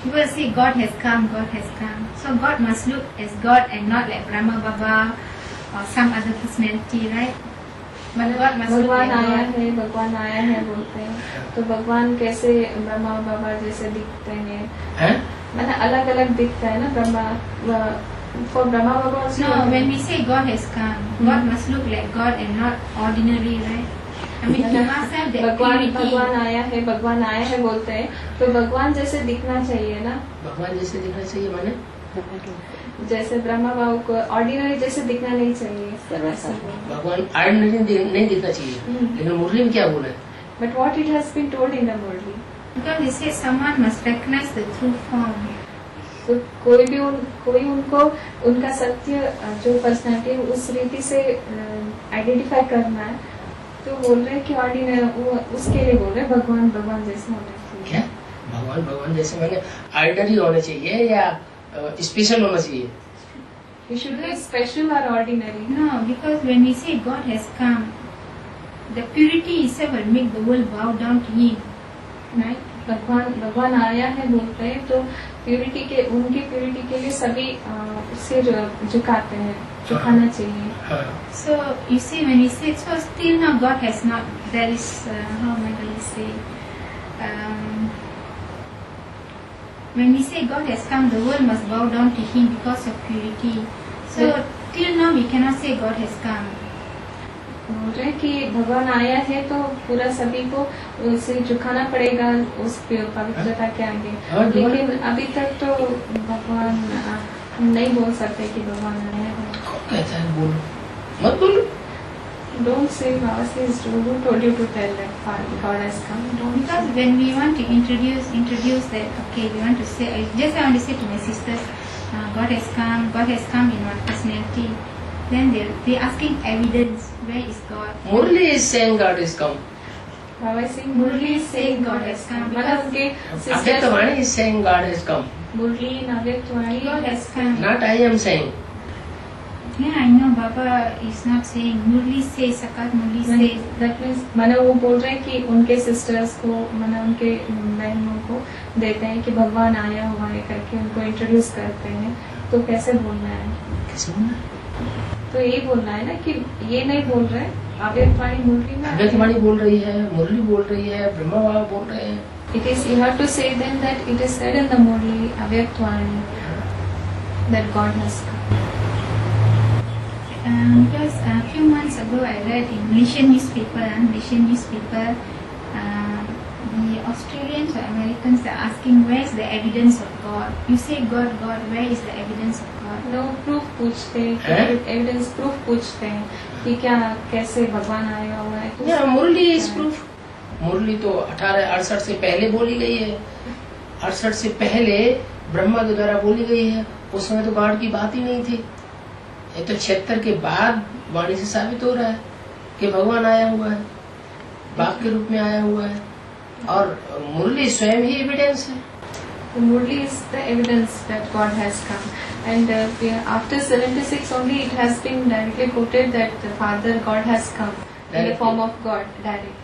[SPEAKER 2] people say God has come, God has come. So God must look as God and not like Brahma Baba or some other personality, right? But God must look
[SPEAKER 1] भगवान
[SPEAKER 2] like
[SPEAKER 1] आया
[SPEAKER 2] God.
[SPEAKER 1] है, भगवान आया है बोलते हैं, तो भगवान कैसे ब्रह्मा बाबा जैसे दिखते हैं? मतलब अलग अलग दिखता है ना Brahma, for Brahma Baba also.
[SPEAKER 2] No, when we say God has come, God must look like God and not ordinary, right? I mean, he must have that
[SPEAKER 1] भगवान
[SPEAKER 2] purity.
[SPEAKER 1] भगवान आया है बोलते हैं, तो भगवान जैसे दिखना चाहिए ना,
[SPEAKER 3] भगवान जैसे दिखना चाहिए माने
[SPEAKER 1] जैसे ब्रह्मा बाबू को ऑर्डिनरी जैसे दिखना नहीं चाहिए।
[SPEAKER 3] भगवान ऑर्डिनरी नहीं दिखना चाहिए, लेकिन मुरली में क्या बोला है?
[SPEAKER 1] But what it has been told in the Murli,
[SPEAKER 2] Because he says someone must recognize the true form.
[SPEAKER 1] तो कोई उनको उनका सत्य जो पर्सनालिटी है उस रीति से आइडेंटिफाई करना है, तो बोल रहे हैं कि ऑर्डिनरी वो उसके लिए बोल रहे हैं भगवान जैसे होना चाहिए।
[SPEAKER 3] क्या भगवान जैसे माने ऑर्डिनरी होना चाहिए या स्पेशल होना चाहिए?
[SPEAKER 1] You should be special or ordinary.
[SPEAKER 2] No, because when we say God has come, the purity itself will make the world bow down to Him, right?
[SPEAKER 1] भगवान आया है बोलते हैं, तो उनकी प्यूरिटी के लिए सभी सिर झुकाते हैं, झुकाना चाहिए।
[SPEAKER 2] So you see, when we say, so still now God has not. There is how am I going to say? When we say God has come, the world must bow down to Him because of purity. So till now we cannot say God has come.
[SPEAKER 1] बोल रहे कि भगवान आया है तो पूरा सभी को उसे झुकाना पड़ेगा उस पवित्रता के आगे, लेकिन अभी तक तो भगवान हम नहीं बोल सकते कि भगवान आया है।
[SPEAKER 3] कहता है बोलो, मत बोलो।
[SPEAKER 1] Don't say Baba says, who told you to tell that God has come? Don't.
[SPEAKER 2] Because when we want to introduce that, okay, we want to say, I want to say to my sisters, God has come in one personality. Then they're asking evidence. Where is God?
[SPEAKER 3] Murli is saying God is come.
[SPEAKER 1] Baba is saying Murli is saying God has come. मतलब उनके
[SPEAKER 3] Avyaktvani is saying God has come.
[SPEAKER 1] Murli and Avyaktvani
[SPEAKER 2] God has come.
[SPEAKER 3] Not I am saying.
[SPEAKER 2] Yeah, I know Baba is not saying. Murli says, Sakat Murli says.
[SPEAKER 1] That means माने वो बोल रहे हैं कि उनके sisters को माने उनके बहनों को देते हैं कि भगवान आया हुआ है करके उनको इंट्रोड्यूस करते हैं, तो कैसे बोलना है?
[SPEAKER 3] कैसे बोलना है?
[SPEAKER 1] तो यही बोलना है ना कि ये नहीं बोल रहे अव्यक्तवाणी मुरली में,
[SPEAKER 3] अव्यक्तवाणी बोल रही है, मुरली बोल रही है, ब्रह्मा बाबा बोल रहे हैं।
[SPEAKER 1] It is, you have to say then that it is said in the Murli Avyaktvani that God has come.
[SPEAKER 2] Because a few months ago I read in Malaysian newspaper, the Australians or Americans are asking where is the evidence of God. You say God, where is the evidence of God?
[SPEAKER 1] No, proof पूछते हैं, evidence proof पूछते हैं कि क्या कैसे भगवान आया हुआ है।
[SPEAKER 3] या मुरली इज प्रूफ। मुरली तो 1868 से पहले बोली गई है, 68 से पहले ब्रह्मा के द्वारा बोली गई है। उस समय तो गॉड की बात ही नहीं थी। ये तो 76 के बाद वाणी से साबित हो रहा है कि भगवान आया हुआ है, बाप के रूप में आया हुआ है, और मुरली स्वयं ही एविडेंस है।
[SPEAKER 1] The Murli is the evidence that God has come, and after 76 only it has been directly quoted that the Father God has come in the form of God directly.